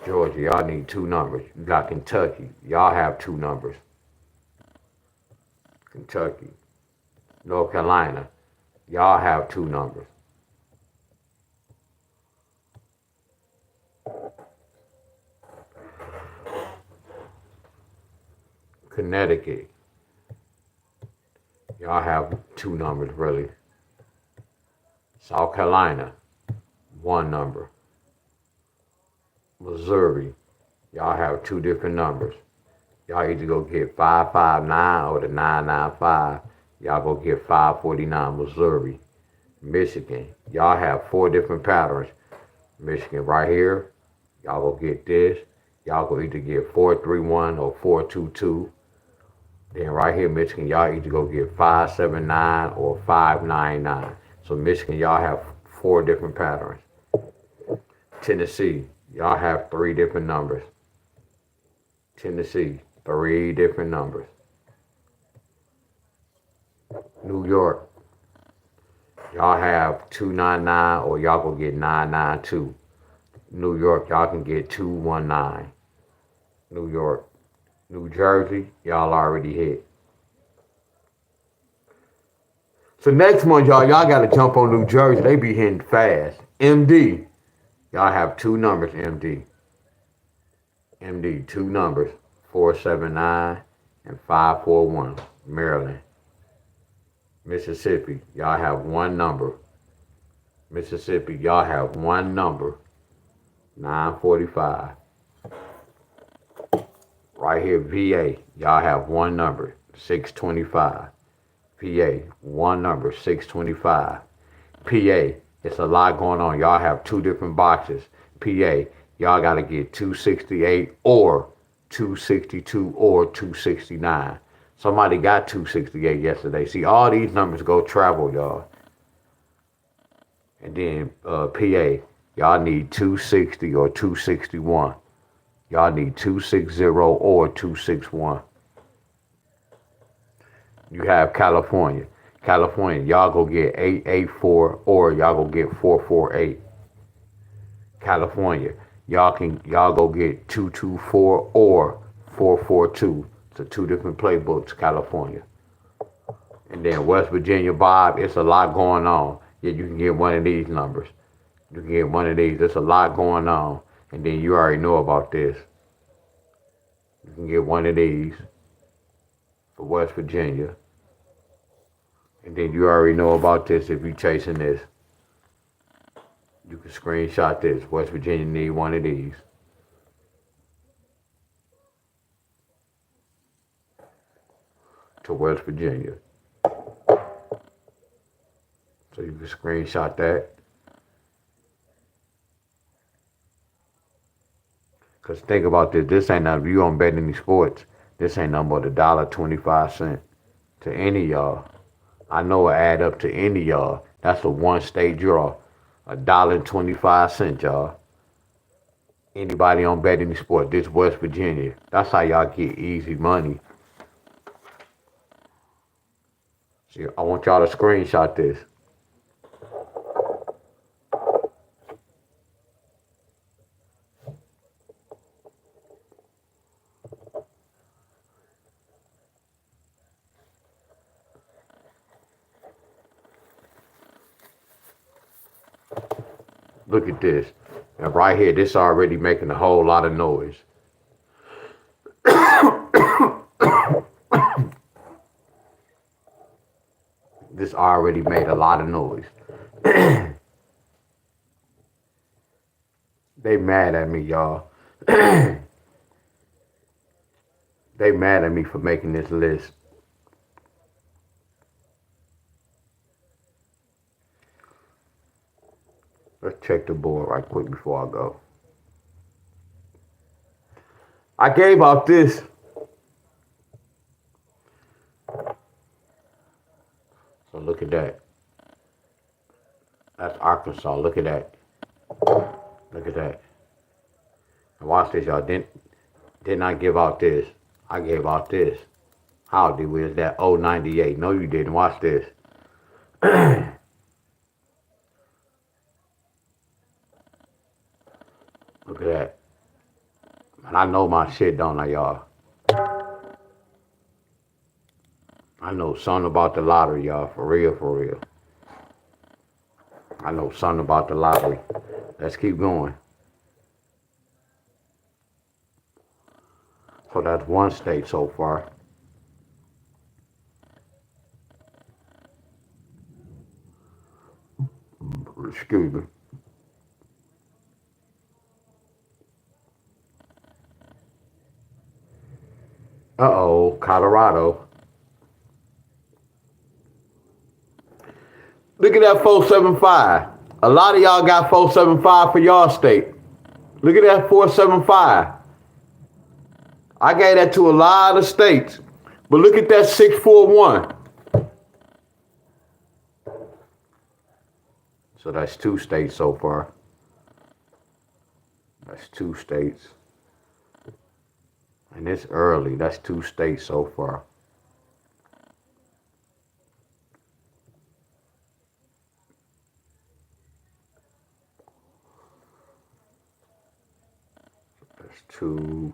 Georgia, y'all need 2 numbers. You got Kentucky. Y'all have 2 numbers. Kentucky. North Carolina. Y'all have 2 numbers. Connecticut. Y'all have 2 numbers, really. South Carolina. 1 number. Missouri. Y'all have 2 different numbers. Y'all either go get 559 or the 995. Y'all go get 549 Missouri. Michigan. Y'all have 4 different patterns. Michigan right here. Y'all go get this. Y'all go either get 431 or 422. Then right here, Michigan, y'all either go get 579 or 599. So Michigan, y'all have 4 different patterns. Tennessee, y'all have 3 different numbers. Tennessee, 3 different numbers. New York, y'all have 299 or y'all go get 992. New York, y'all can get 219. New York. New Jersey, y'all already hit. So next month, y'all got to jump on New Jersey. They be hitting fast. MD, y'all have 2 numbers, MD. MD, 2 numbers, 479 and 541, Maryland. Mississippi, y'all have 1 number. Mississippi, y'all have 1 number, 945. Right here, VA, y'all have 1 number, 625. PA, 1 number, 625. PA, It's a lot going on. Y'all have two different boxes. PA, y'all got to get 268 or 262 or 269. Somebody got 268 yesterday. See, all these numbers go travel, y'all. And then PA, y'all need 260 or 261. Y'all need 260 or 261. You have California. California, y'all go get 884 or y'all go get 448. California, y'all go get 224 or 442. So two different playbooks, California. And then West Virginia, Bob, it's a lot going on. Yeah, you can get one of these numbers. You can get one of these. There's a lot going on. And then you already know about this. You can get one of these for West Virginia. And then you already know about this if you're chasing this. You can screenshot this. West Virginia need one of these. To West Virginia. So you can screenshot that. Because think about this. This ain't nothing. If you don't bet any sports, this ain't nothing but $1.25 to any of y'all. I know it add up to any of y'all. That's a one state draw. $1.25, y'all. Anybody on bet any sport, this West Virginia. That's how y'all get easy money. See, I want y'all to screenshot this. Look at this. And right here, this already making a whole lot of noise. This already made a lot of noise. They mad at me, y'all. They mad at me for making this list. Let's check the board right quick before I go. I gave out this. So look at that. That's Arkansas. Look at that. Look at that. And watch this, y'all. Didn't I give out this? I gave out this. How did we? Is that 098? No, you didn't. Watch this. Look at that. And I know my shit, don't I, y'all? I know something about the lottery, y'all. For real, for real. I know something about the lottery. Let's keep going. So that's one state so far. Excuse me. Uh-oh, Colorado. Look at that 475. A lot of y'all got 475 for y'all state. Look at that 475. I gave that to a lot of states. But look at that 641. So that's two states so far. That's two states. And it's early. That's two states so far. That's two.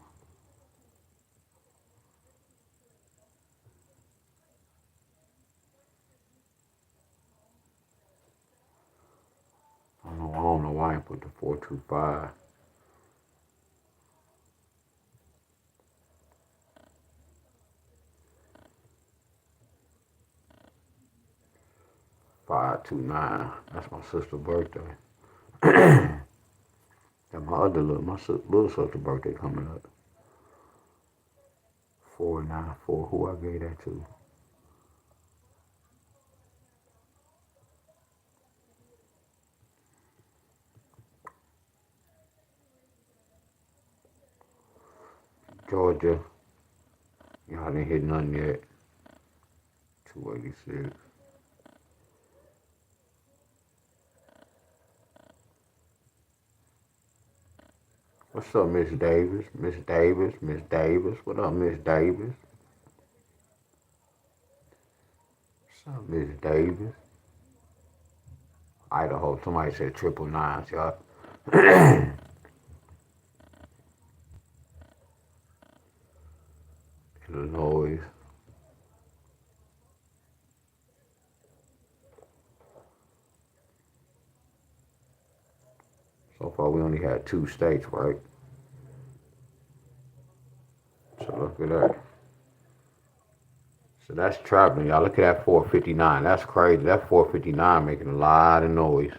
I don't know why I put the 425. $529. That's my sister's birthday. And my little sister's birthday coming up. 494. Who I gave that to? Georgia, y'all didn't hit nothing yet. 286. What's up, Miss Davis? Miss Davis, Miss Davis. What up, Miss Davis? What's up, Miss Davis? Idaho. Somebody said triple nines, y'all. Illinois. So far, we only had 2 states, right? So look at that. So that's traveling, y'all. Look at that 459. That's crazy. That 459 making a lot of noise.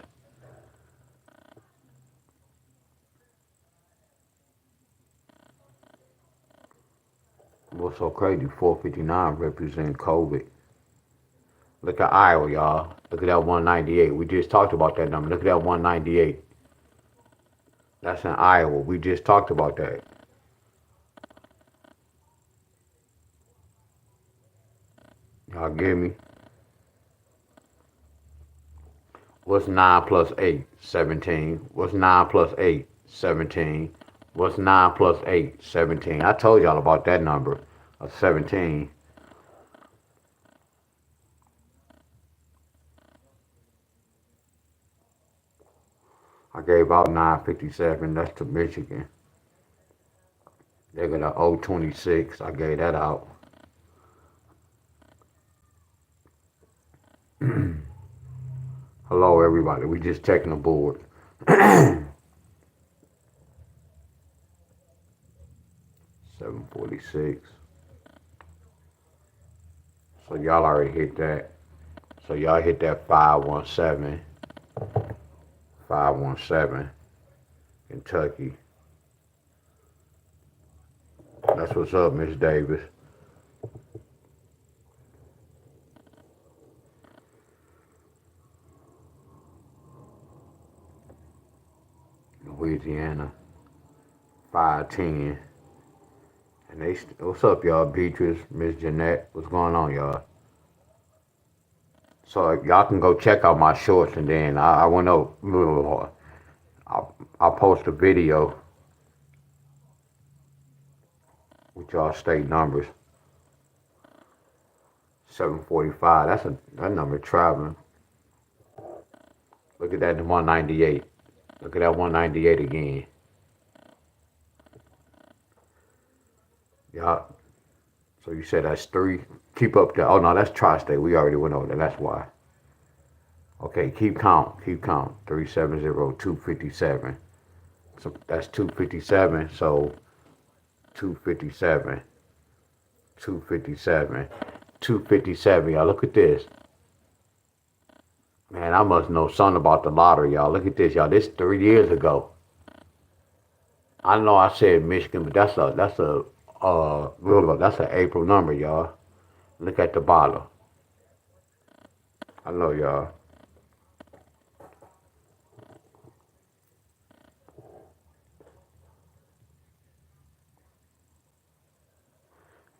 What's so crazy? 459 represent COVID. Look at Iowa, y'all. Look at that 198. We just talked about that number. Look at that 198. That's in Iowa. We just talked about that. Y'all get me? What's 9 plus 8? 17. What's 9 plus 8? 17. What's 9 plus 8? 17. I told y'all about that number of 17. I gave out 957. That's to Michigan. They got a 026. I gave that out. Hello, everybody. We just checking the board. 746. So y'all already hit that. So y'all hit that 517. 517. Kentucky. That's what's up, Miss Davis. Louisiana. 510. And they, what's up, y'all? Beatrice, Miss Jeanette. What's going on, y'all? So y'all can go check out my shorts, and then I went over. I'll post a video with y'all state numbers. 745. That number traveling. Look at that 198. Look at that 198 again. Y'all. So you said that's 3. Keep up there. Oh no, that's tri-state. We already went over there. That's why. Okay, keep count. Keep count. 370, 257. So that's 257. So 257. 257. 257. Y'all look at this. Man, I must know something about the lottery, y'all. Look at this, y'all. This 3 years ago. I know I said Michigan, but that's an April number, y'all. Look at the bottom. I know, y'all.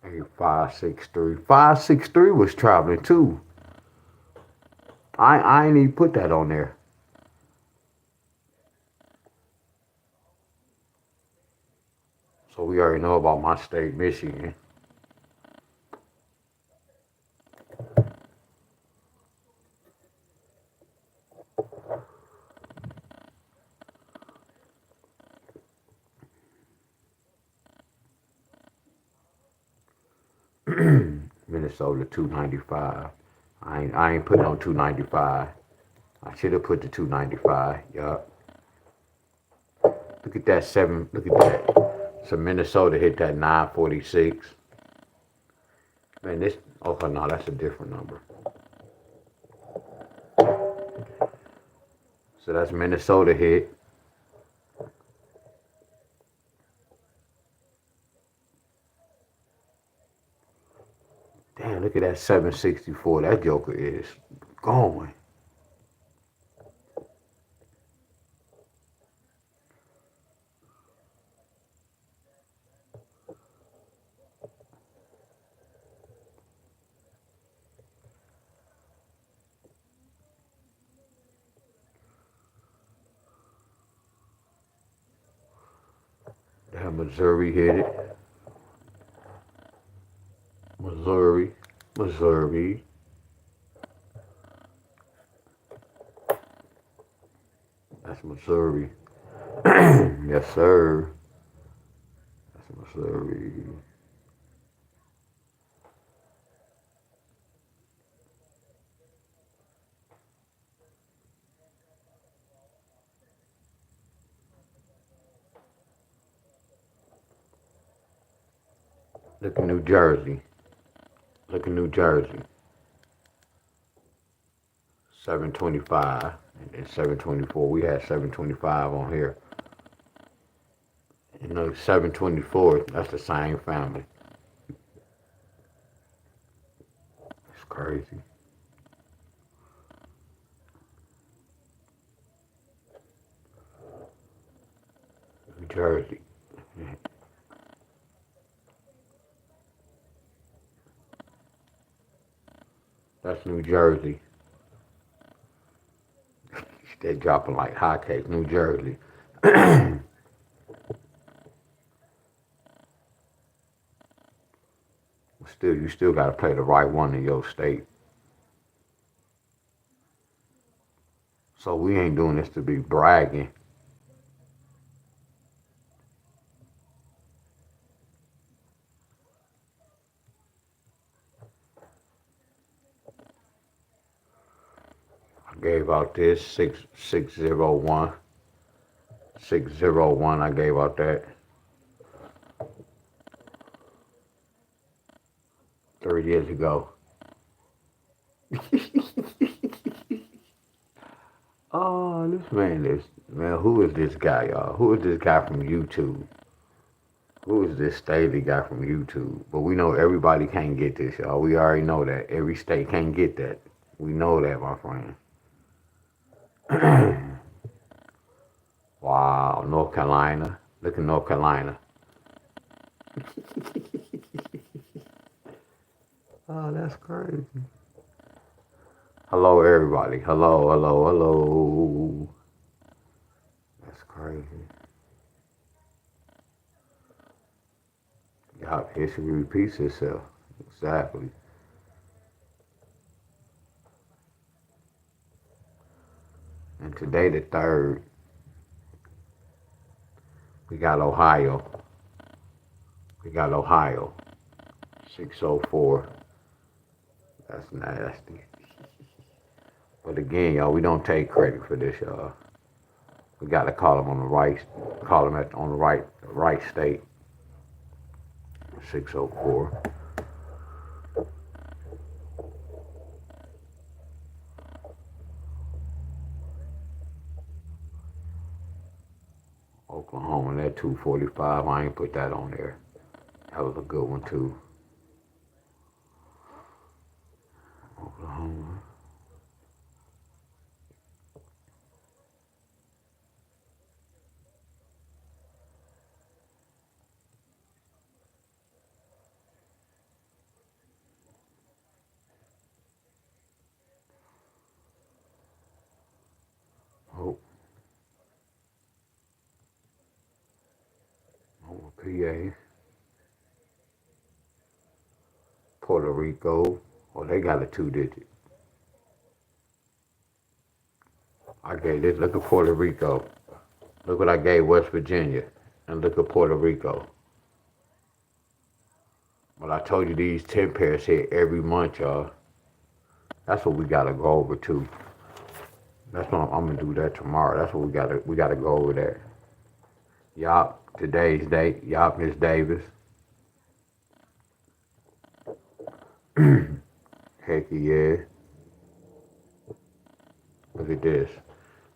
8563. 563 was traveling too. I ain't even put that on there. So we already know about my state, Michigan. Minnesota 295. I ain't putting on 295. I should have put the 295. Yup. Look at that 7. Look at that. So Minnesota hit that 946. Man, this. Okay, no, that's a different number. So that's Minnesota hit. Damn, look at that 764. That joker is going. And Missouri hit it. Missouri. Missouri. That's Missouri. Yes, sir. That's Missouri. Look at New Jersey. Look at New Jersey. 725 and then 724. We had 725 on here. 724, that's the same family. It's crazy. New Jersey. That's New Jersey. They're dropping like hotcakes. New Jersey. You still got to play the right one in your state. So we ain't doing this to be bragging. I gave out this 601. 601, I gave out that 3 years ago. Oh, who is this guy, y'all? Who is this guy from YouTube? Who is this Staley guy from YouTube? But we know everybody can't get this, y'all. We already know that. Every state can't get that. We know that, my friend. Wow, North Carolina. Look at North Carolina. Oh, that's crazy. Hello, everybody. Hello, hello, hello. That's crazy. Yeah, history repeats itself. Exactly. And today, the 3rd, we got Ohio. We got Ohio. 604. That's nasty. But again, y'all, we don't take credit for this, y'all. We got to call them on the right, on the right state. 604. Oklahoma, that 245. I ain't put that on there. That was a good one too. Oklahoma. Oh, PA. Puerto Rico. Oh, they got a 2-digit. I gave this. Look at Puerto Rico. Look what I gave West Virginia. And look at Puerto Rico. But I told you these 10 pairs hit every month, y'all. That's what we gotta go over too. That's what I'm gonna do that tomorrow. That's what we gotta go over there. Yup, today's date. Yup, Miss Davis. Heck yeah. Look at this.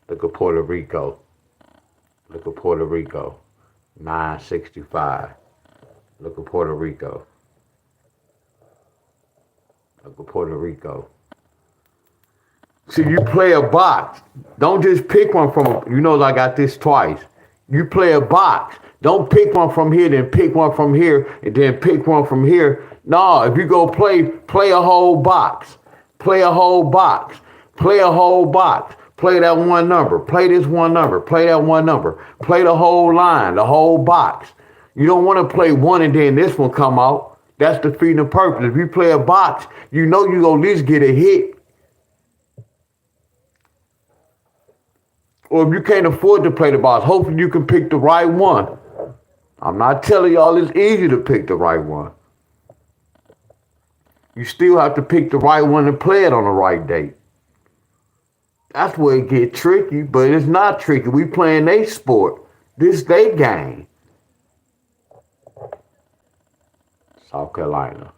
Look at Puerto Rico. Look at Puerto Rico. 965. Look at Puerto Rico. Look at Puerto Rico. See, you play a box. Don't just pick one from, I got this twice. You play a box. Don't pick one from here, then pick one from here, and then pick one from here. No, if you go play a whole box. Play a whole box. Play a whole box. Play that one number. Play this one number. Play that one number. Play the whole line, the whole box. You don't want to play one and then this one come out. That's defeating the purpose. If you play a box, you know you gonna at least get a hit. Or if you can't afford to play the box, hopefully you can pick the right one. I'm not telling y'all it's easy to pick the right one. You still have to pick the right one and play it on the right date. That's where it gets tricky, but it's not tricky. We playing their sport. This they game. South Carolina.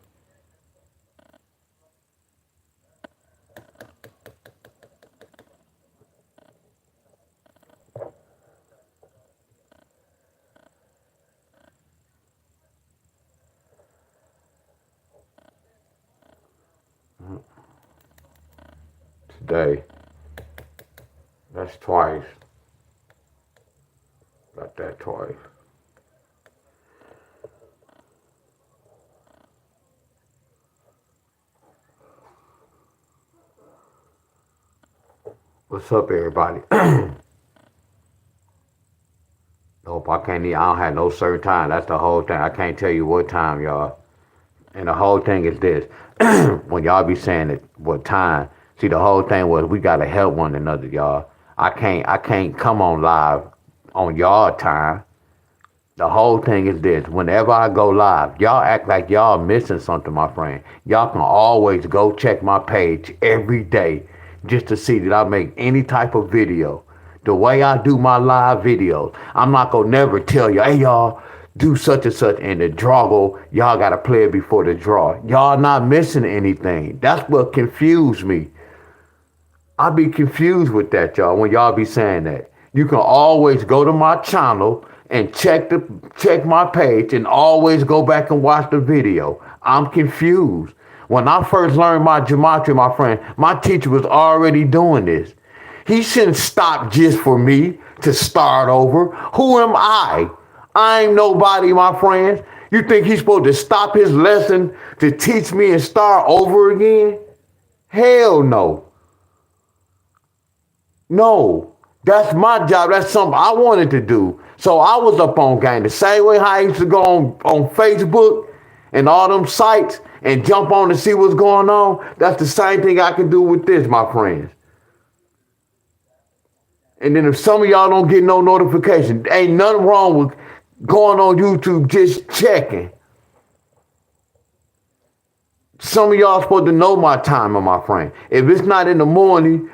Today. That's twice. Got that twice. What's up, everybody? Nope, I can't. I don't have no certain time. That's the whole thing. I can't tell you what time, y'all. And the whole thing is this: when y'all be saying it, what time? See, the whole thing was we gotta help one another, y'all. I can't come on live on y'all time. The whole thing is this: whenever I go live, y'all act like y'all missing something, my friend. Y'all can always go check my page every day just to see that I make any type of video. The way I do my live videos, I'm not gonna never tell you, hey y'all, do such and such and the draw go, y'all gotta play it before the draw. Y'all not missing anything. That's what confused me. I be confused with that, y'all, when y'all be saying that. You can always go to my channel and check my page and always go back and watch the video. I'm confused. When I first learned my gematria, my friend, my teacher was already doing this. He shouldn't stop just for me to start over. Who am I? I ain't nobody, my friends. You think he's supposed to stop his lesson to teach me and start over again? Hell no. No, that's my job. That's something I wanted to do. So I was up on game. The same way how I used to go on Facebook and all them sites and jump on to see what's going on. That's the same thing I can do with this, my friends. And then if some of y'all don't get no notification, ain't nothing wrong with going on YouTube just checking. Some of y'all supposed to know my time, my friend. If it's not in the morning,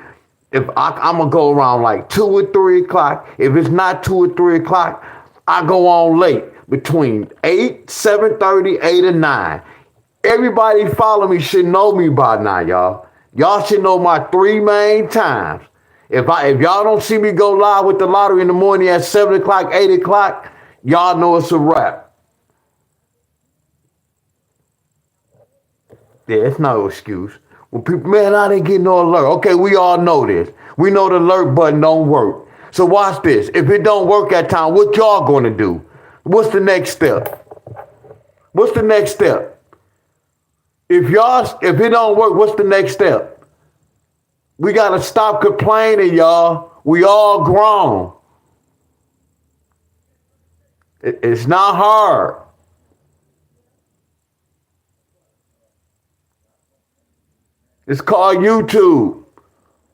if I'm gonna go around like 2 or 3 o'clock. If it's not 2 or 3 o'clock, I go on late between 8, 7:30, 8 or 9. Everybody follow me should know me by now, y'all. Y'all should know my 3 main times. If y'all don't see me go live with the lottery in the morning at 7 o'clock, 8 o'clock, y'all know it's a wrap. Yeah, it's no excuse. When people, man, I didn't get no alert. Okay, we all know this. We know the alert button don't work. So watch this. If it don't work at time, what y'all gonna do? What's the next step? What's the next step? If it don't work, what's the next step? We gotta stop complaining, y'all. We all grown. It's not hard. It's called YouTube.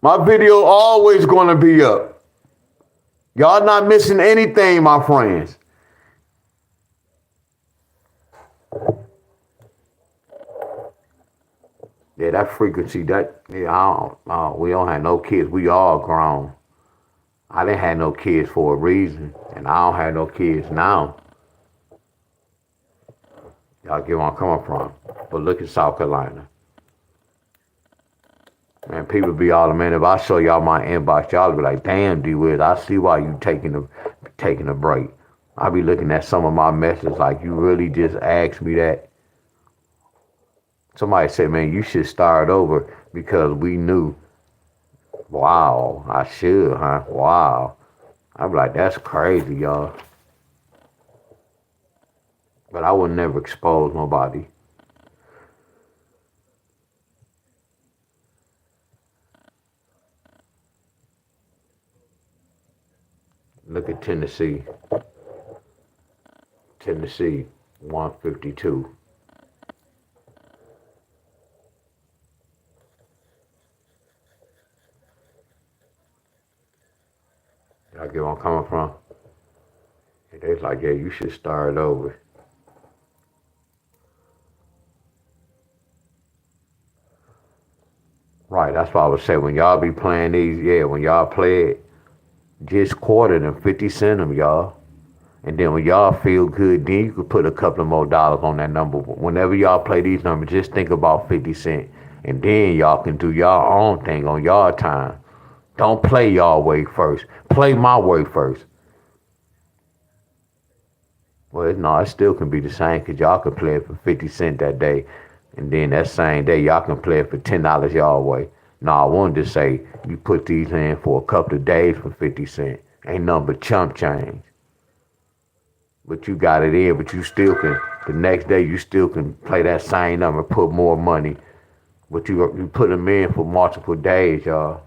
My video always gonna be up. Y'all not missing anything, my friends. Yeah, that frequency, we don't have no kids. We all grown. I didn't have no kids for a reason, and I don't have no kids now. Y'all get where I'm coming from. But look at South Carolina. Man, people be all, man, if I show y'all my inbox, y'all be like, damn, D-Wiz, I see why you taking a break. I be looking at some of my messages like, you really just asked me that? Somebody said, man, you should start over because we knew. Wow, I should, huh? Wow. I'm like, that's crazy, y'all. But I would never expose nobody. Look at Tennessee. Tennessee, 152. Y'all get where I'm coming from? And they was like, yeah, you should start over. Right, that's why I would say when y'all be playing these, yeah, when y'all play it, just quarter them, 50 cent them, y'all. And then when y'all feel good, then you could put a couple of more dollars on that number. Whenever y'all play these numbers, just think about 50 cent. And then y'all can do y'all own thing on y'all time. Don't play y'all way first. Play my way first. Well, no, it still can be the same because y'all can play it for 50 cent that day. And then that same day, y'all can play it for $10 y'all way. No, I wanted to say you put these in for a couple of days for 50 cent. Ain't nothing but chump change. But you got it in, but you still can, the next day, you still can play that same number, put more money. But you put them in for multiple days, y'all.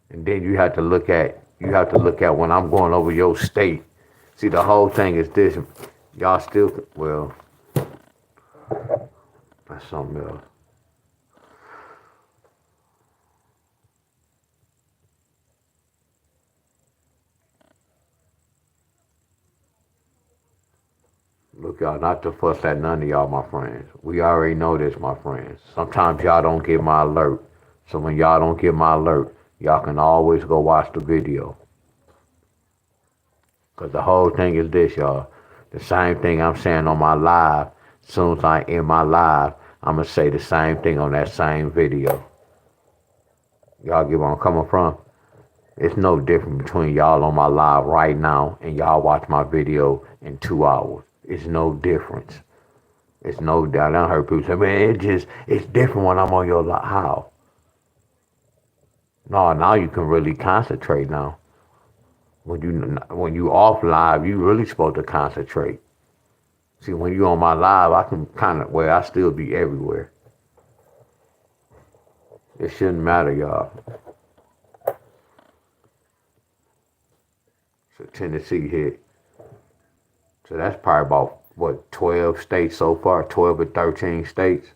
And then you have to look at when I'm going over your state. See, the whole thing is this. Y'all still, well, that's something else. Look, y'all, not to fuss at none of y'all, my friends. We already know this, my friends. Sometimes y'all don't get my alert. So when y'all don't get my alert, y'all can always go watch the video. Because the whole thing is this, y'all. The same thing I'm saying on my live, as soon as I end my live, I'm going to say the same thing on that same video. Y'all get where I'm coming from? It's no different between y'all on my live right now and y'all watch my video in 2 hours. It's no difference. It's no doubt. I heard people say, man, it's different when I'm on your live. How? No, now you can really concentrate now. When you off live, you really supposed to concentrate. See, when you on my live, I can kind of, well, I still be everywhere. It shouldn't matter, y'all. So Tennessee hit. So that's probably about, what, 12 states so far? 12 or 13 states?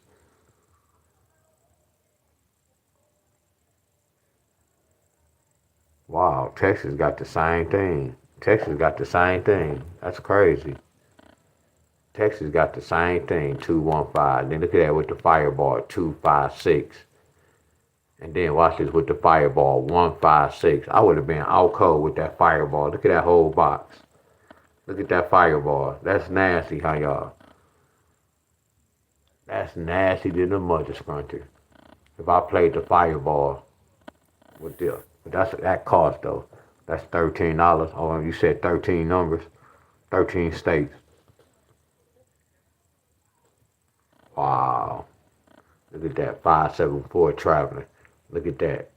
Wow, Texas got the same thing. Texas got the same thing. That's crazy. Texas got the same thing, 215. Then look at that with the fireball, 256. And then watch this with the fireball, 156. I would have been out cold with that fireball. Look at that whole box. Look at that fireball. That's nasty, huh, y'all? That's nasty than the mother scruncher. If I played the fireball with this, but that cost though. That's $13. Oh, you said 13 numbers, 13 states. Wow. Look at that 574 traveling. Look at that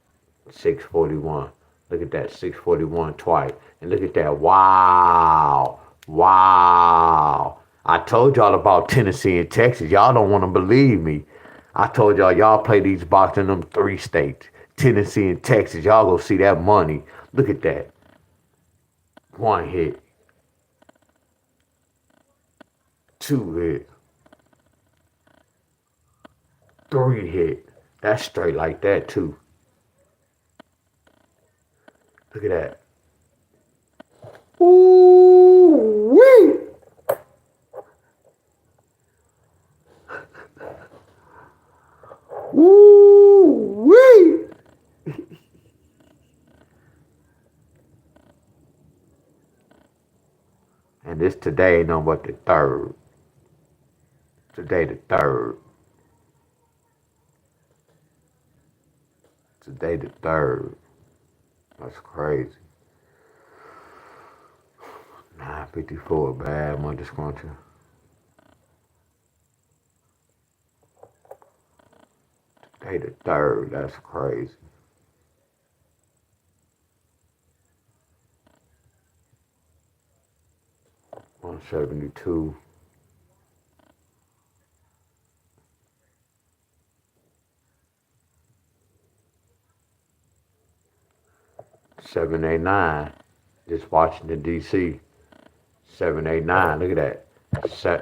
641. Look at that 641 twice. And look at that. Wow. Wow. I told y'all about Tennessee and Texas. Y'all don't want to believe me. I told y'all play these boxes in them 3 states. Tennessee and Texas. Y'all go see that money. Look at that. One hit. Two hit. Three hit. That's straight like that too. Look at that. Ooh wee. Ooh wee. And this today ain't nothing but the third. Today the third. Today the third. That's crazy. 954 bad money scruncher. Today the third. That's crazy. 172. 789. Just Washington, D.C. 789. Look at that.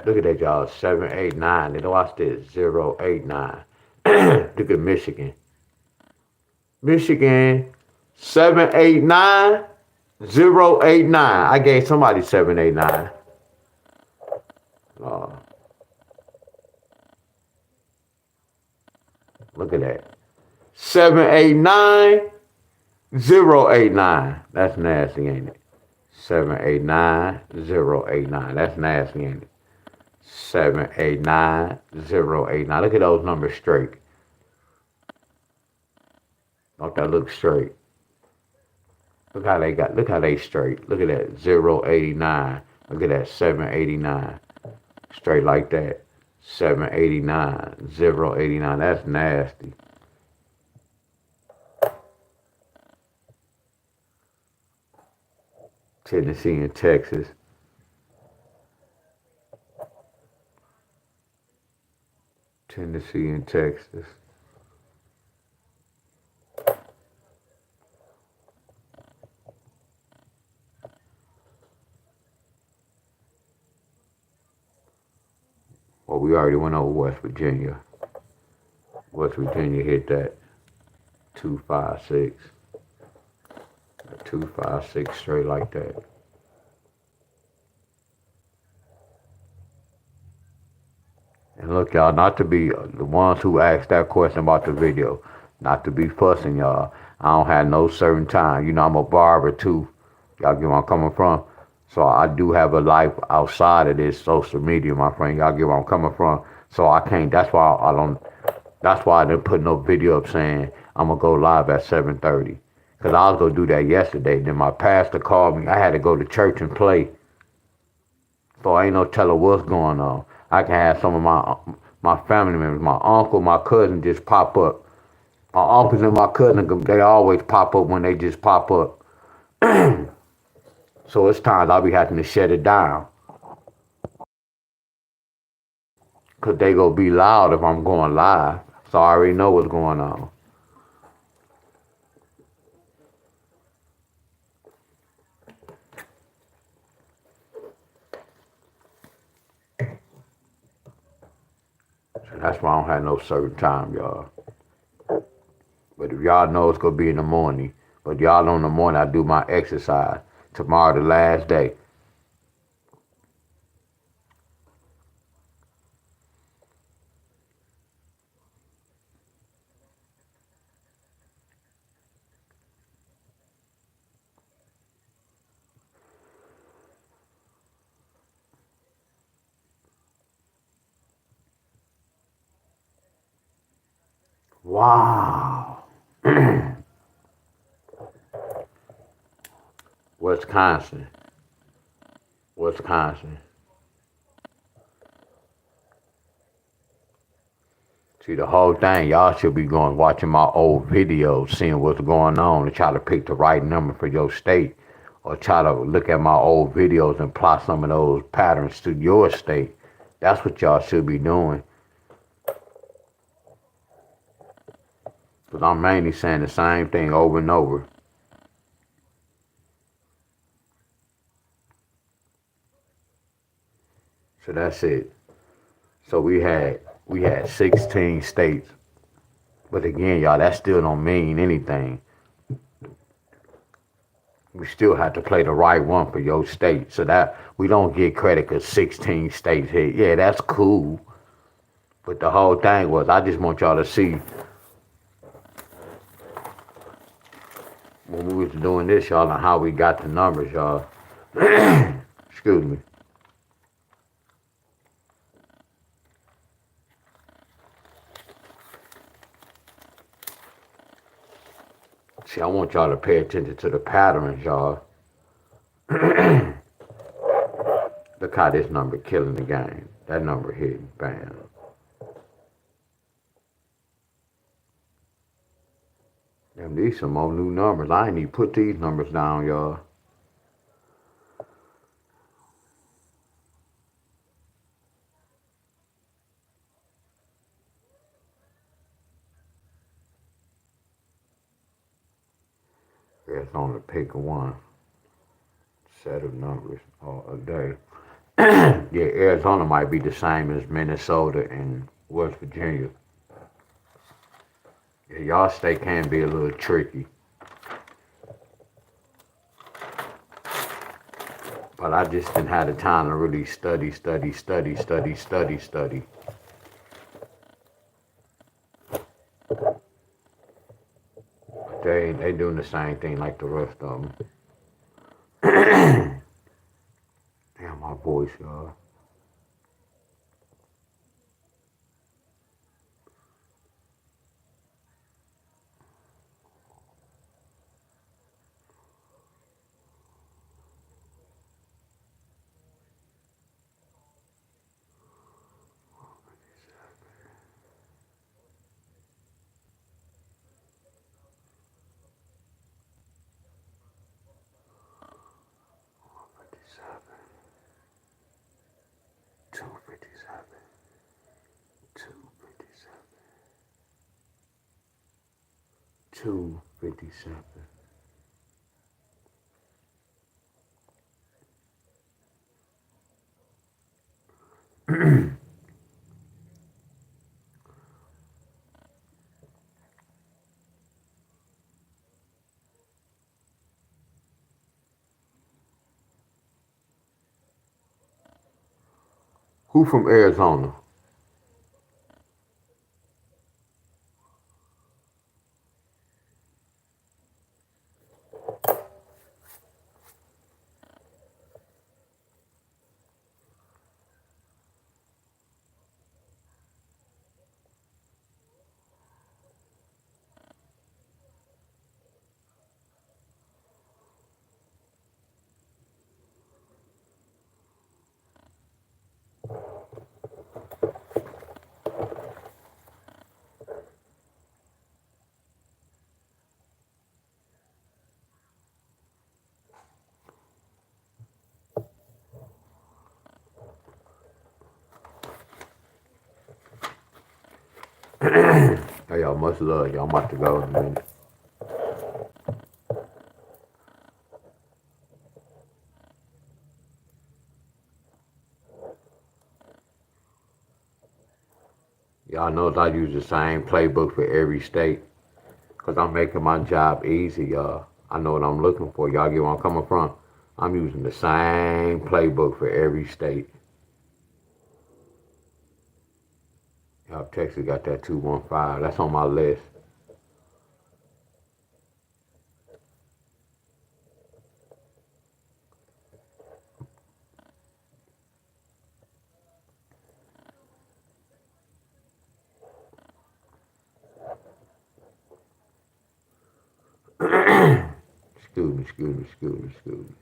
Look at that, y'all. 789. And watch this. 089. Look at Michigan. Michigan. 789. 089. I gave somebody 789. Look at that. 789. 089. That's nasty, ain't it? 789 089. That's nasty, ain't it? 789 089. Look at those numbers straight. Don't that look straight? Look how they straight. Look at that 089. Look at that 789. Straight like that. 789 089. That's nasty. Tennessee and Texas. Tennessee and Texas. Well, we already went over West Virginia. West Virginia hit that 256. 256 straight like that. And look, y'all, not to be the ones who asked that question about the video, not to be fussing, y'all. I don't have no certain time. You know, I'm a barber too. Y'all get where I'm coming from? So I do have a life outside of this social media, my friend. Y'all get where I'm coming from? So I can't, that's why I didn't put no video up saying I'm going to go live at 7:30. Because I was going to do that yesterday. Then my pastor called me. I had to go to church and play. So I ain't no telling what's going on. I can have some of my family members, my uncle, my cousin just pop up. My uncles and my cousin, they always pop up when they just pop up. So it's times I'll be having to shut it down. Because they going to be loud if I'm going live. So I already know what's going on. So that's why I don't have no certain time, y'all. But if y'all know it's going to be in the morning, but y'all know in the morning I do my exercise. Tomorrow the last day. Wow. Wisconsin. Wisconsin. See, the whole thing, y'all should be going watching my old videos, seeing what's going on, and try to pick the right number for your state, or try to look at my old videos and plot some of those patterns to your state. That's what y'all should be doing. Because I'm mainly saying the same thing over and over. So that's it. So we had 16 states. But again, y'all, that still don't mean anything. We still have to play the right one for your state. So that we don't get credit because 16 states hit. Yeah, that's cool. But the whole thing was, I just want y'all to see when we was doing this, y'all, and how we got the numbers, y'all. Excuse me. See, I want y'all to pay attention to the patterns, y'all. Look how this number killing the game. That number hitting, bam. Damn, these some more new numbers. I ain't even put these numbers down, y'all. Arizona pick one set of numbers a day. Yeah, Arizona might be the same as Minnesota and West Virginia. Yeah, y'all state can be a little tricky, but I just didn't have the time to really study. They doing the same thing like the rest of them. Damn, my voice, y'all. Two 57, 257, 257. Who from Arizona? Hey, y'all, much love. Y'all about to go in a minute. Y'all knows I use the same playbook for every state because I'm making my job easy, y'all. I know what I'm looking for. Y'all get where I'm coming from. I'm using the same playbook for every state. Y'all, Texas got that 215. That's on my list. Excuse me.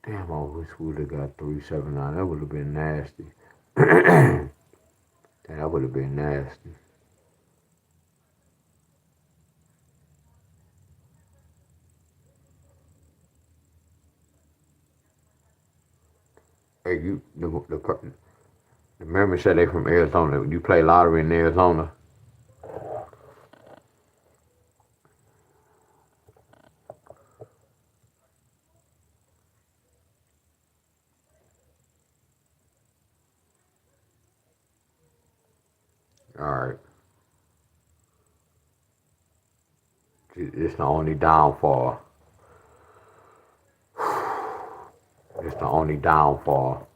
Damn, I wish we would have got 379. That would have been nasty. Damn, that would have been nasty. Hey, the members said they from Arizona. You play lottery in Arizona? Alright. It's the only downfall. It's the only downfall.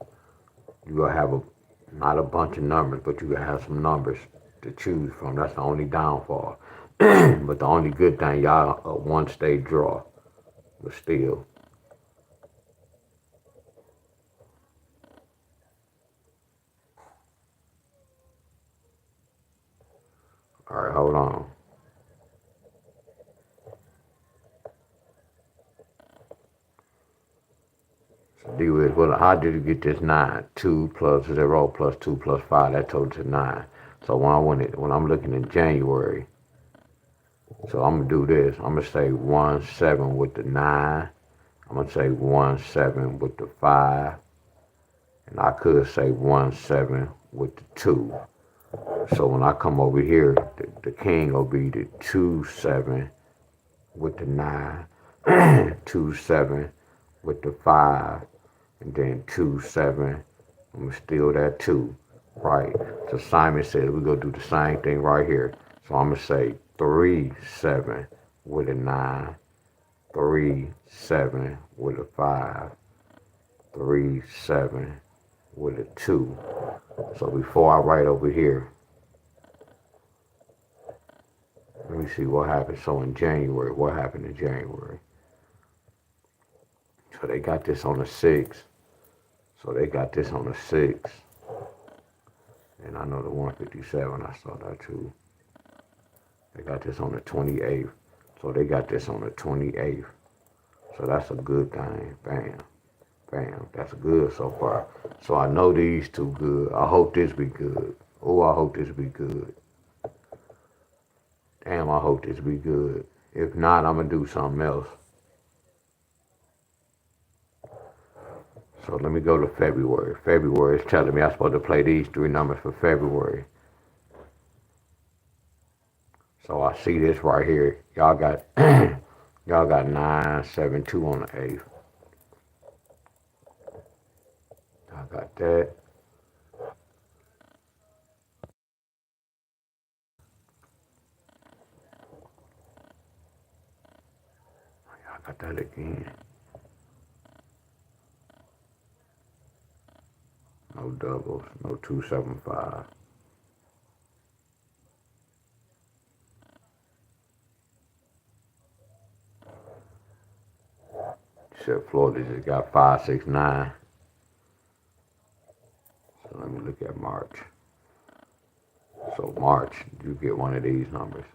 You gonna have not a bunch of numbers, but you gonna have some numbers to choose from. That's the only downfall. But the only good thing, y'all a one state draw. But still. Alright, hold on. D is, well, how did you get this 9? 2 plus 0 plus 2 plus 5, that total to 9. So when I'm looking in January, so I'm going to do this. I'm going to say 1, 7 with the 9. I'm going to say 1, 7 with the 5. And I could say 1, 7 with the 2. So when I come over here, the king will be the 2, 7 with the 9, 2, 7 with the 5, and then 2, 7. I'm going to steal that 2, right? So Simon said we're going to do the same thing right here. So I'm going to say 3, 7 with a 9, 3, 7 with a 5, 3, 7 with a 2. So before I write over here, let me see what happened. So in January, what happened in January? So they got this on the 6th. So they got this on the 6th. And I know the 157, I saw that too. They got this on the 28th. So they got this on the 28th. So that's a good thing. Bam. Bam. That's good so far. So I know these two good. I hope this be good. Oh, I hope this be good. Damn, I hope this be good. If not, I'm going to do something else. So let me go to February. February is telling me I'm supposed to play these 3 numbers for February. So I see this right here. Y'all got y'all got 9, 7, 2 on the 8th. I got that. I got that again. No doubles. No 275. Except Florida just got 5, 6, 9. So let me look at March. So March, you get one of these numbers.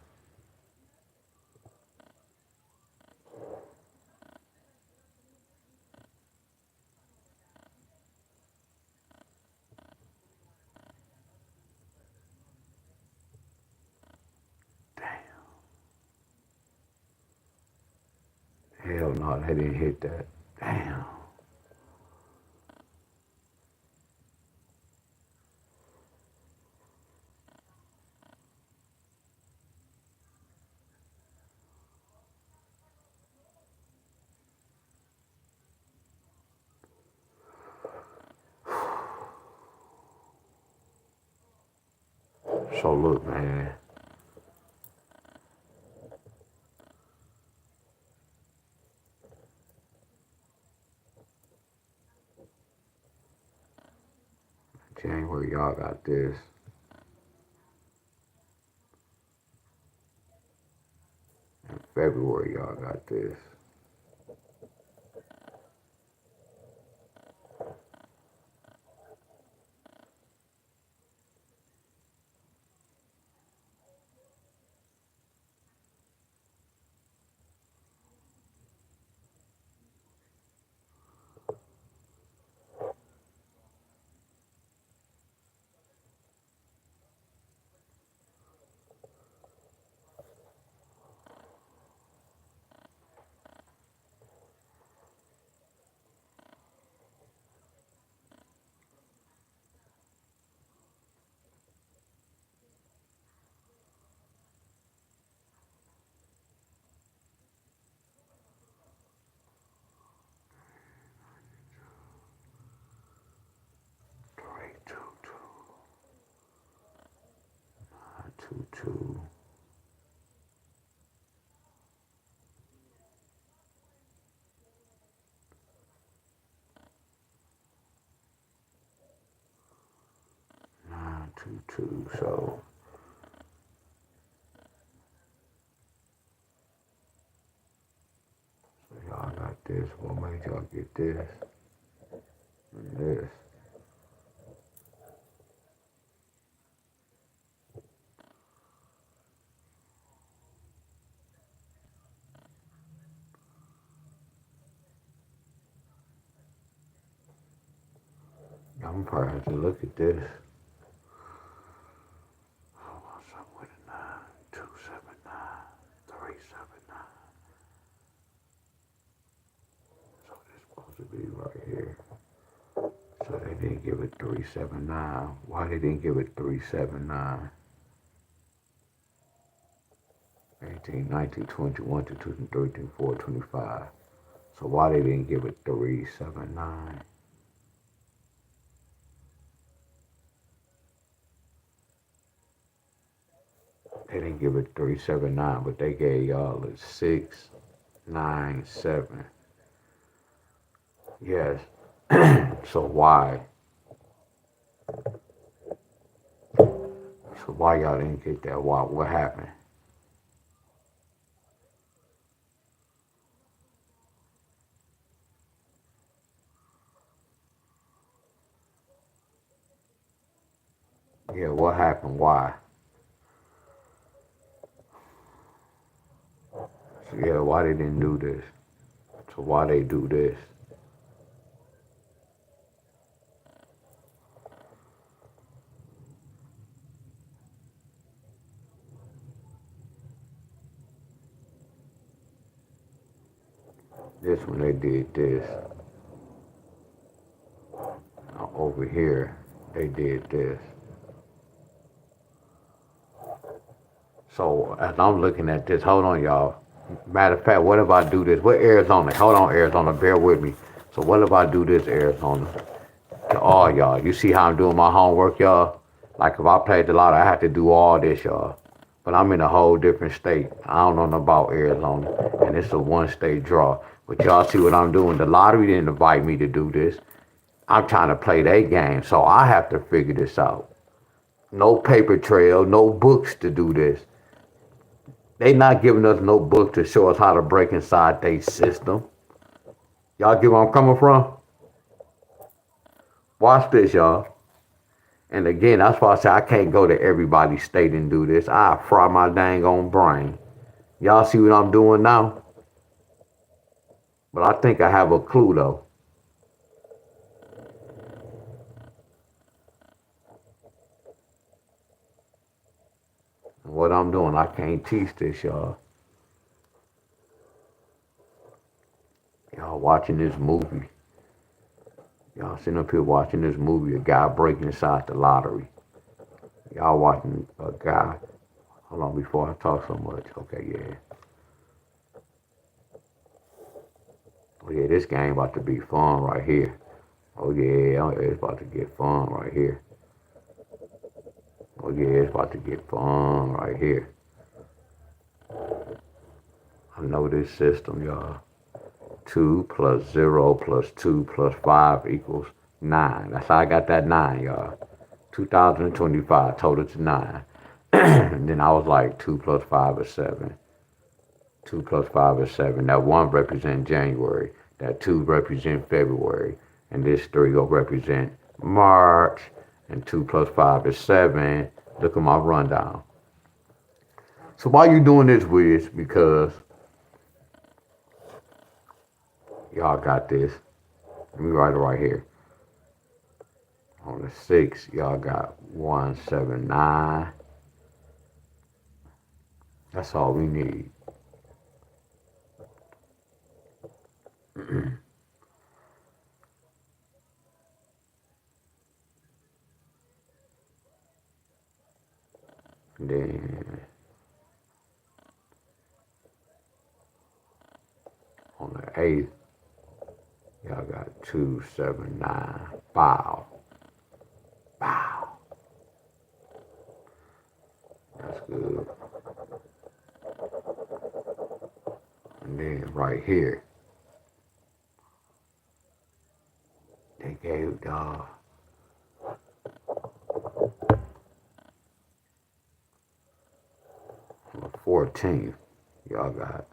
Hell no, they didn't hit that. Damn. So look, man. January, y'all got this. In February, y'all got this. 2. Two, two, so y'all got this. What made y'all get this and this? I'm probably have to look at this. 279, 379. So this supposed to be right here. So they didn't give it 379. Why they didn't give it 379? 18, 19, 21, 22, 13, 4, 25. So why they didn't give it 379? They didn't give it 379, but they gave y'all a 697. Yes. So why? So why y'all didn't get that? Why? What happened? Yeah, what happened? Why? So yeah, why they didn't do this? So why they do this? This when they did this. Now over here, they did this. So as I'm looking at this, hold on, y'all. Matter of fact, what if I do this? What Arizona? Hold on, Arizona. Bear with me. So what if I do this, Arizona? To all y'all, you see how I'm doing my homework, y'all? Like if I played the lotto, I have to do all this, y'all. But I'm in a whole different state. I don't know nothing about Arizona, and it's a one-state draw. But y'all see what I'm doing? The lottery didn't invite me to do this. I'm trying to play their game, so I have to figure this out. No paper trail, no books to do this. They not giving us no book to show us how to break inside their system. Y'all get where I'm coming from? Watch this, y'all. And again, that's why I say I can't go to everybody's state and do this. I fry my dang on brain. Y'all see what I'm doing now? But I think I have a clue though. What I'm doing, I can't teach this, y'all. Y'all watching this movie. Y'all sitting up here watching this movie, a guy breaking inside the lottery. Y'all watching a guy. Hold on before I talk so much. Okay, yeah. Oh yeah, this game about to be fun right here. Oh yeah, it's about to get fun right here. Oh yeah, it's about to get fun right here. I know this system, y'all. 2 plus 0 plus 2 plus 5 equals 9. That's how I got that 9, y'all. 2025 total to 9. And then I was like 2 plus 5 is 7. 2 plus 5 is 7. That 1 represents January. That 2 represents February. And this 3 will represent March. And 2 plus 5 is 7. Look at my rundown. So why you doing this, Wiz? Because y'all got this. Let me write it right here. On the 6, y'all got 179. That's all we need. Then on the 8th, y'all got 279. Bow. Bow. That's good. And then right here, they gave 14th. Y'all got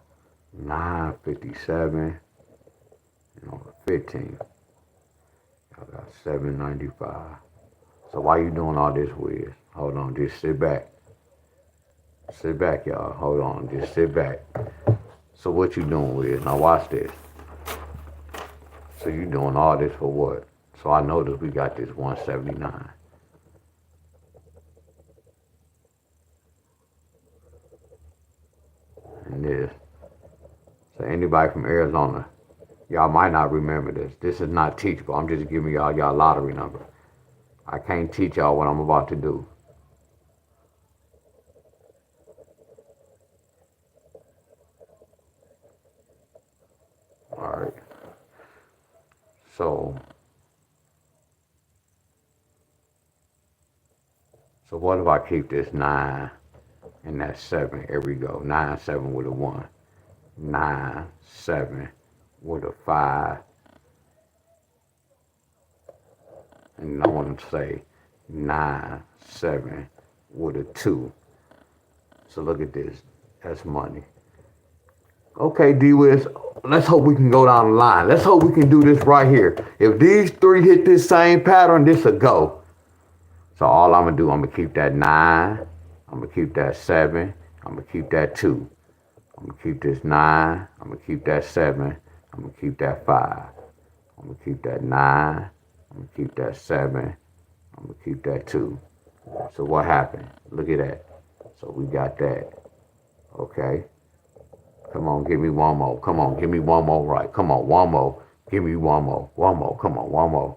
957. And on the 15th, y'all got 795. So why you doing all this with? Hold on, just sit back. Sit back, y'all. Hold on, just sit back. So what you doing with? Now watch this. So you doing all this for what? So I noticed we got this 179. And this. So anybody from Arizona, y'all might not remember this. This is not teachable. I'm just giving y'all lottery number. I can't teach y'all what I'm about to do. All right. So what if I keep this 9 and that 7? Here we go. 9, 7 with a 1. 9, 7 with a 5. And I want to say 9, 7 with a 2. So look at this. That's money. Okay, D-Wiz, let's hope we can go down the line. Let's hope we can do this right here. If these three hit this same pattern, this will go. So all I'm going to do, I'm going to keep that 9. I'm going to keep that 7. I'm going to keep that 2. I'm going to keep this 9. I'm going to keep that 7. I'm going to keep that 5. I'm going to keep that 9. I'm going to keep that 7. I'm going to keep that 2. So what happened? Look at that. So we got that. Okay. Come on, give me one more. Come on, give me one more right. Come on, one more. Give me one more. One more. Come on, one more.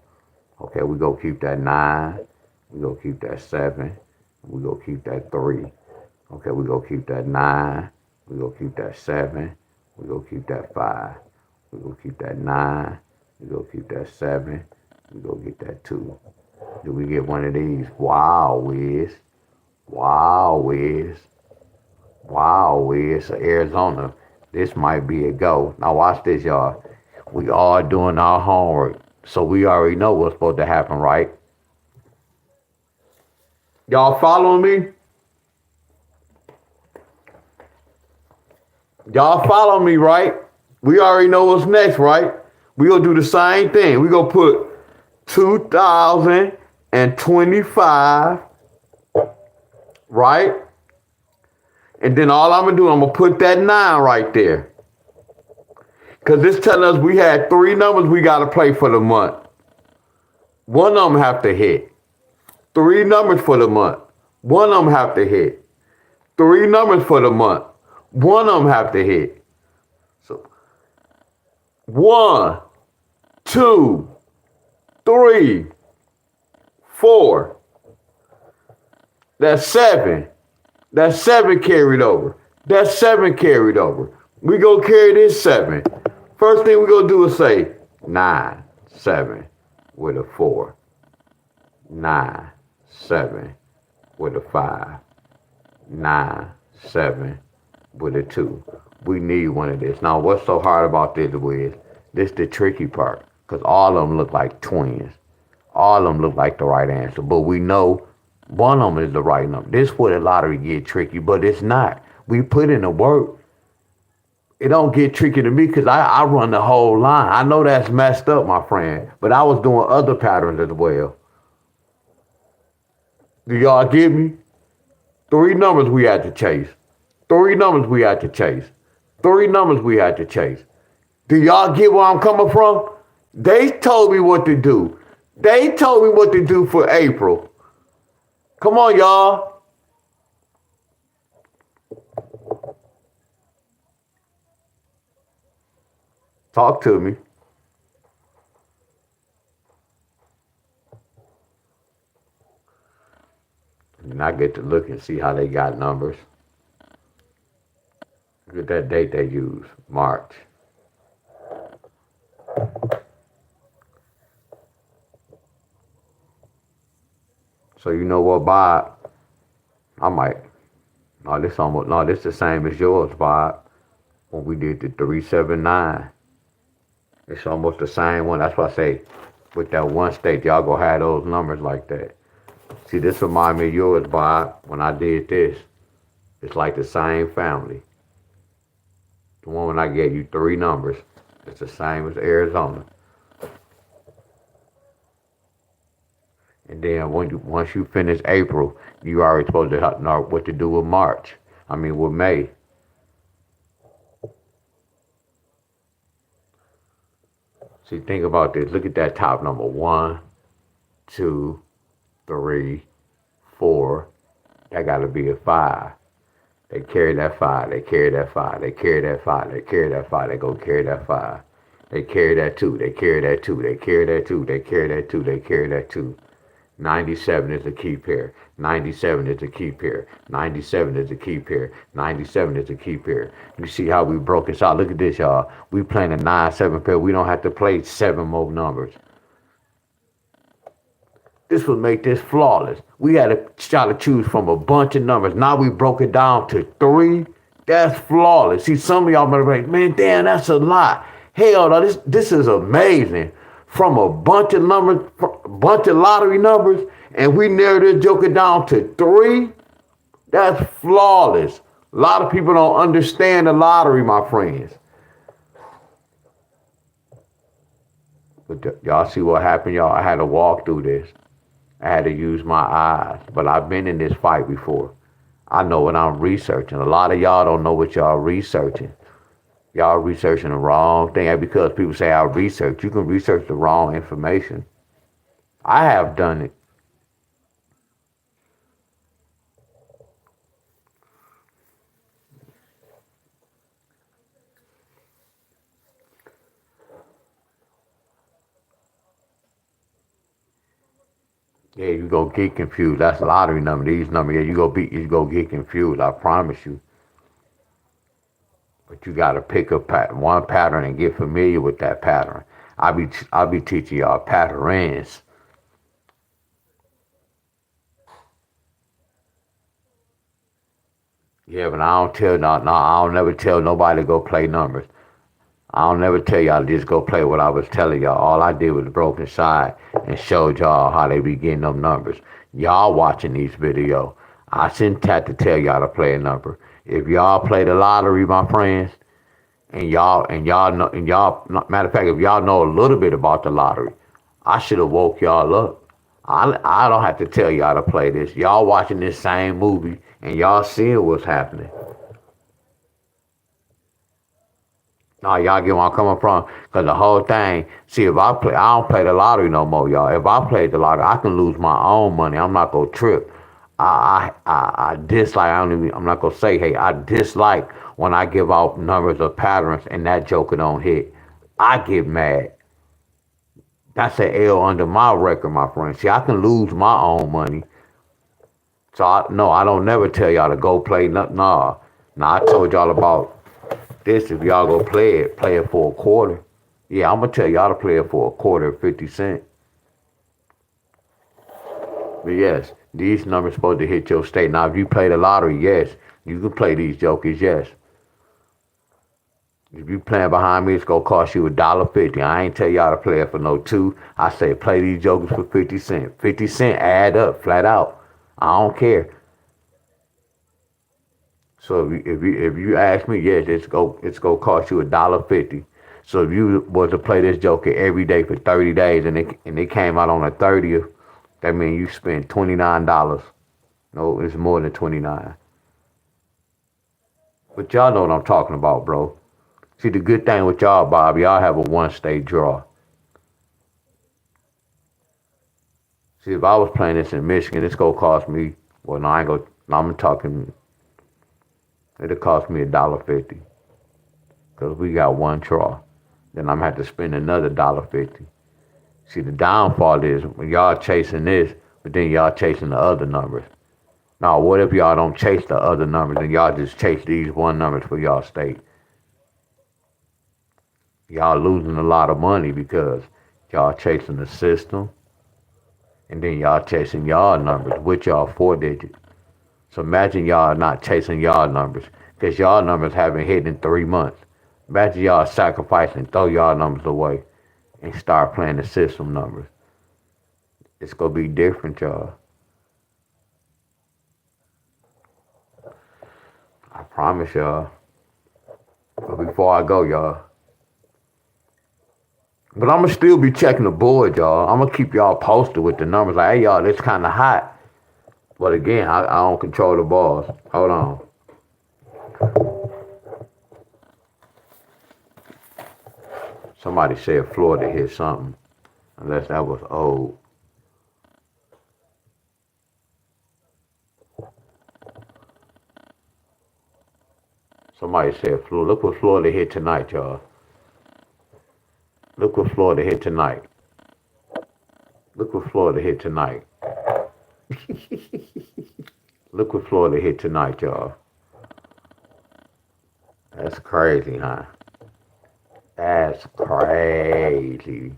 Okay, we go keep that 9. We go keep that 7. We go keep that 3. Okay, we go keep that 9. We go keep that 7. We go keep that 5. We go keep that 9. We go keep that 7. We go get that 2. Do we get one of these? Wow, Wiz. Wow, Wiz. Wow, Wiz. So Arizona, this might be a go. Now watch this, y'all. We all doing our homework. So we already know what's supposed to happen, right? Y'all following me? Y'all follow me, right? We already know what's next, right? We gonna do the same thing. We gonna put 2025, right? And then all I'm gonna do, I'm gonna put that 9 right there. Cause this telling us we had 3 numbers we gotta play for the month. One of them have to hit. 3 numbers for the month. One of them have to hit. 3 numbers for the month. One of them have to hit. So 1, 2, 3, 4. That's 7. That's 7 carried over. That's 7 carried over. We gonna carry this 7. First thing we gonna do is say 9, 7 with a 4. 9, 7 with a 5. 9, 7 with a 2. We need one of this. Now, what's so hard about this is this the tricky part, because all of them look like twins. All of them look like the right answer, but we know one of them is the right number. This is where the lottery get tricky, but it's not. We put in the work. It don't get tricky to me because I run the whole line. I know that's messed up, my friend, but I was doing other patterns as well. Do y'all get me? 3 numbers we had to chase. 3 numbers we had to chase. 3 numbers we had to chase. Do y'all get where I'm coming from? They told me what to do. They told me what to do for April. Come on, y'all. Talk to me. And I get to look and see how they got numbers. Look at that date they use, March. So you know what, Bob? I might. No, this the same as yours, Bob. when we did the 379. It's almost the same one. That's why I say with that one state, y'all gonna have those numbers like that. See, this remind me of yours, Bob. When I did this, it's like the same family. The one when I gave you three numbers, it's the same as Arizona. And then once you finish April, you already supposed to know what to do with March. I mean with May. See, think about this. Look at that top number. 1, 2, 3, 4. That got to be a 5. They carry that 5. They carry that 5. They carry that 5. They carry that 5. They go carry that 5. They carry that 2. They carry that 2. They carry that 2. They carry that 2. They carry that 2. 97 is a key pair. 97 is a key pair. 97 is a key pair. 97 is a key pair. You see how we broke this out? Look at this, y'all. We playing a 9-7 pair. We don't have to play 7 more numbers. This would make this flawless. We had to try to choose from a bunch of numbers. Now we broke it down to 3. That's flawless. See, some of y'all might be like, man, damn, that's a lot. Hell no, this is amazing. From a bunch of numbers, a bunch of lottery numbers, and we narrowed this joker down to 3. That's flawless. A lot of people don't understand the lottery, my friends. But y'all see what happened, y'all? I had to walk through this. I had to use my eyes. But I've been in this fight before. I know what I'm researching. A lot of y'all don't know what y'all researching. Y'all researching the wrong thing. And because people say I research, you can research the wrong information. I have done it. Yeah, you go get confused. That's lottery number. These numbers, yeah, you go get confused. I promise you. But you got to pick up one pattern and get familiar with that pattern. I'll be teaching y'all patterns. Yeah, but I don't never tell nobody to go play numbers. I don't never tell y'all to just go play what I was telling y'all. All I did was broke inside and showed y'all how they be getting them numbers. Y'all watching these videos. I shouldn't have to tell y'all to play a number. If y'all play the lottery, my friends, and y'all matter of fact, if y'all know a little bit about the lottery, I should have woke y'all up. I don't have to tell y'all to play this. Y'all watching this same movie and y'all seeing what's happening. Now y'all get where I'm coming from, cause the whole thing. See, if I don't play the lottery no more, y'all. If I play the lottery, I can lose my own money. I'm not gonna trip. I dislike. I'm not gonna say, hey, I dislike when I give out numbers or patterns and that joker don't hit. I get mad. That's an L under my record, my friend. See, I can lose my own money. So no, I don't never tell y'all to go play nothing. Nah, I told y'all about this. If y'all go play it for a quarter. Yeah, I'm gonna tell y'all to play it for a quarter, 50 cents. But yes, these numbers supposed to hit your state. Now, if you play the lottery, yes, you can play these jokers. Yes, if you playing behind me, it's gonna cost you $1.50. I ain't tell y'all to play it for no 2. I say play these jokers for 50 cents. 50 cents add up, flat out. I don't care. So if you ask me, yes, it's go cost you $1.50. So if you was to play this joker every day for 30 days and it came out on the 30th, that means you spent $29. No, it's more than 29. But y'all know what I'm talking about, bro. See, the good thing with y'all, Bob, y'all have a one-state draw. See, if I was playing this in Michigan, it's gonna cost me. Well, no, I ain't gonna. I'm talking. It'll cost me $1.50 because we got one draw. Then I'm gonna have to spend another $1.50. See, the downfall is when y'all chasing this, but then y'all chasing the other numbers. Now, what if y'all don't chase the other numbers and y'all just chase these one numbers for y'all state? Y'all losing a lot of money because y'all chasing the system and then y'all chasing y'all numbers with y'all 4 digits. So imagine y'all not chasing y'all numbers. Because y'all numbers haven't hit in 3 months. Imagine y'all sacrifice and throw y'all numbers away and start playing the system numbers. It's going to be different, y'all. I promise y'all. But before I go, y'all. But I'm going to still be checking the board, y'all. I'm going to keep y'all posted with the numbers. Like, hey, y'all, this kind of hot. But again, I don't control the balls. Hold on. Somebody said Florida hit something. Unless that was old. Somebody said Florida. Look what Florida hit tonight, y'all. Look what Florida hit tonight. Look what Florida hit tonight. Look what Florida hit tonight, y'all. That's crazy, huh? That's crazy.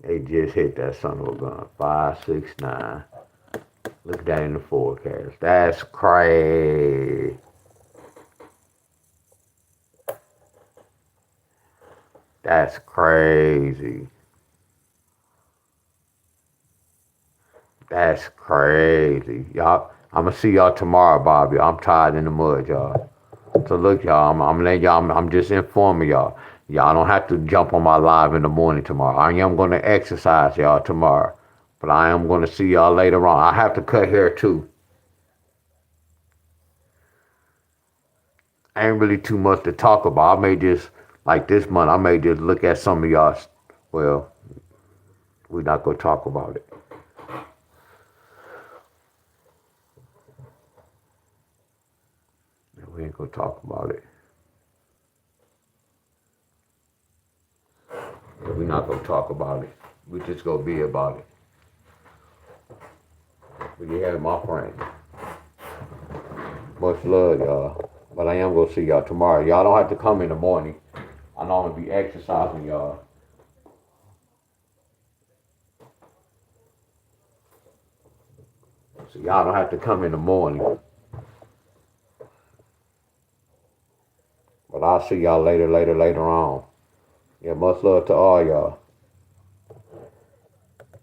They just hit that son of a gun. 569. Look at that in the forecast. That's crazy. That's crazy. That's crazy. Y'all, I'm going to see y'all tomorrow, Bobby. I'm tired in the mud, y'all. So look, y'all, I'm letting y'all, I'm just informing y'all. Y'all don't have to jump on my live in the morning tomorrow. I am going to exercise y'all tomorrow. But I am going to see y'all later on. I have to cut hair too. Ain't really too much to talk about. I may just, like this month, I may just look at some of y'all. Well, we're not going to talk about it. We ain't going to talk about it. We're not going to talk about it. We just going to be about it. But you have my friend. Much love, y'all. But I am going to see y'all tomorrow. Y'all don't have to come in the morning. I know I'm going to be exercising, y'all. So y'all don't have to come in the morning. But I'll see y'all later on. Yeah, much love to all y'all.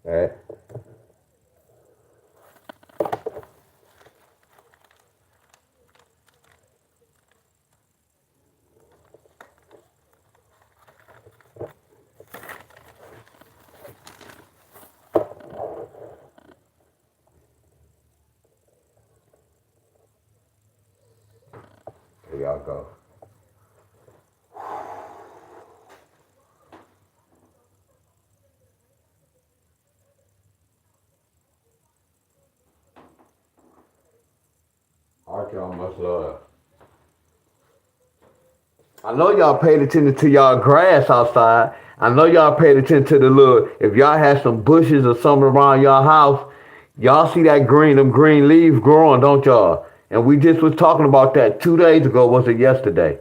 All right. Here y'all go. All right, y'all, much love. I know y'all paid attention to y'all grass outside. I know y'all paid attention to the little, if y'all had some bushes or something around y'all house, y'all see that green, them green leaves growing, don't y'all? And we just was talking about that 2 days ago, was it yesterday?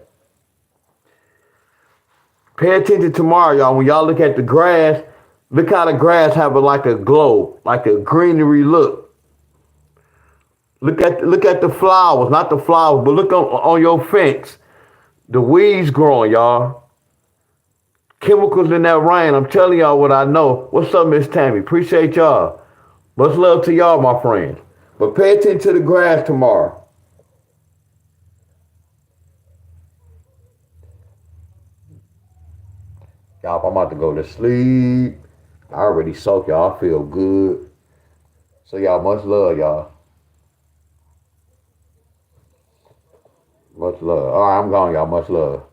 Pay attention tomorrow, y'all. When y'all look at the grass, look how the grass have like a glow, like a greenery look. Look at the flowers, not the flowers, but look on your fence. The weeds growing, y'all. Chemicals in that rain. I'm telling y'all what I know. What's up, Miss Tammy? Appreciate y'all. Much love to y'all, my friends. But pay attention to the grass tomorrow. Y'all, I'm about to go to sleep. I already soaked y'all. I feel good. So y'all, much love, y'all. Much love. All right, I'm gone, y'all. Much love.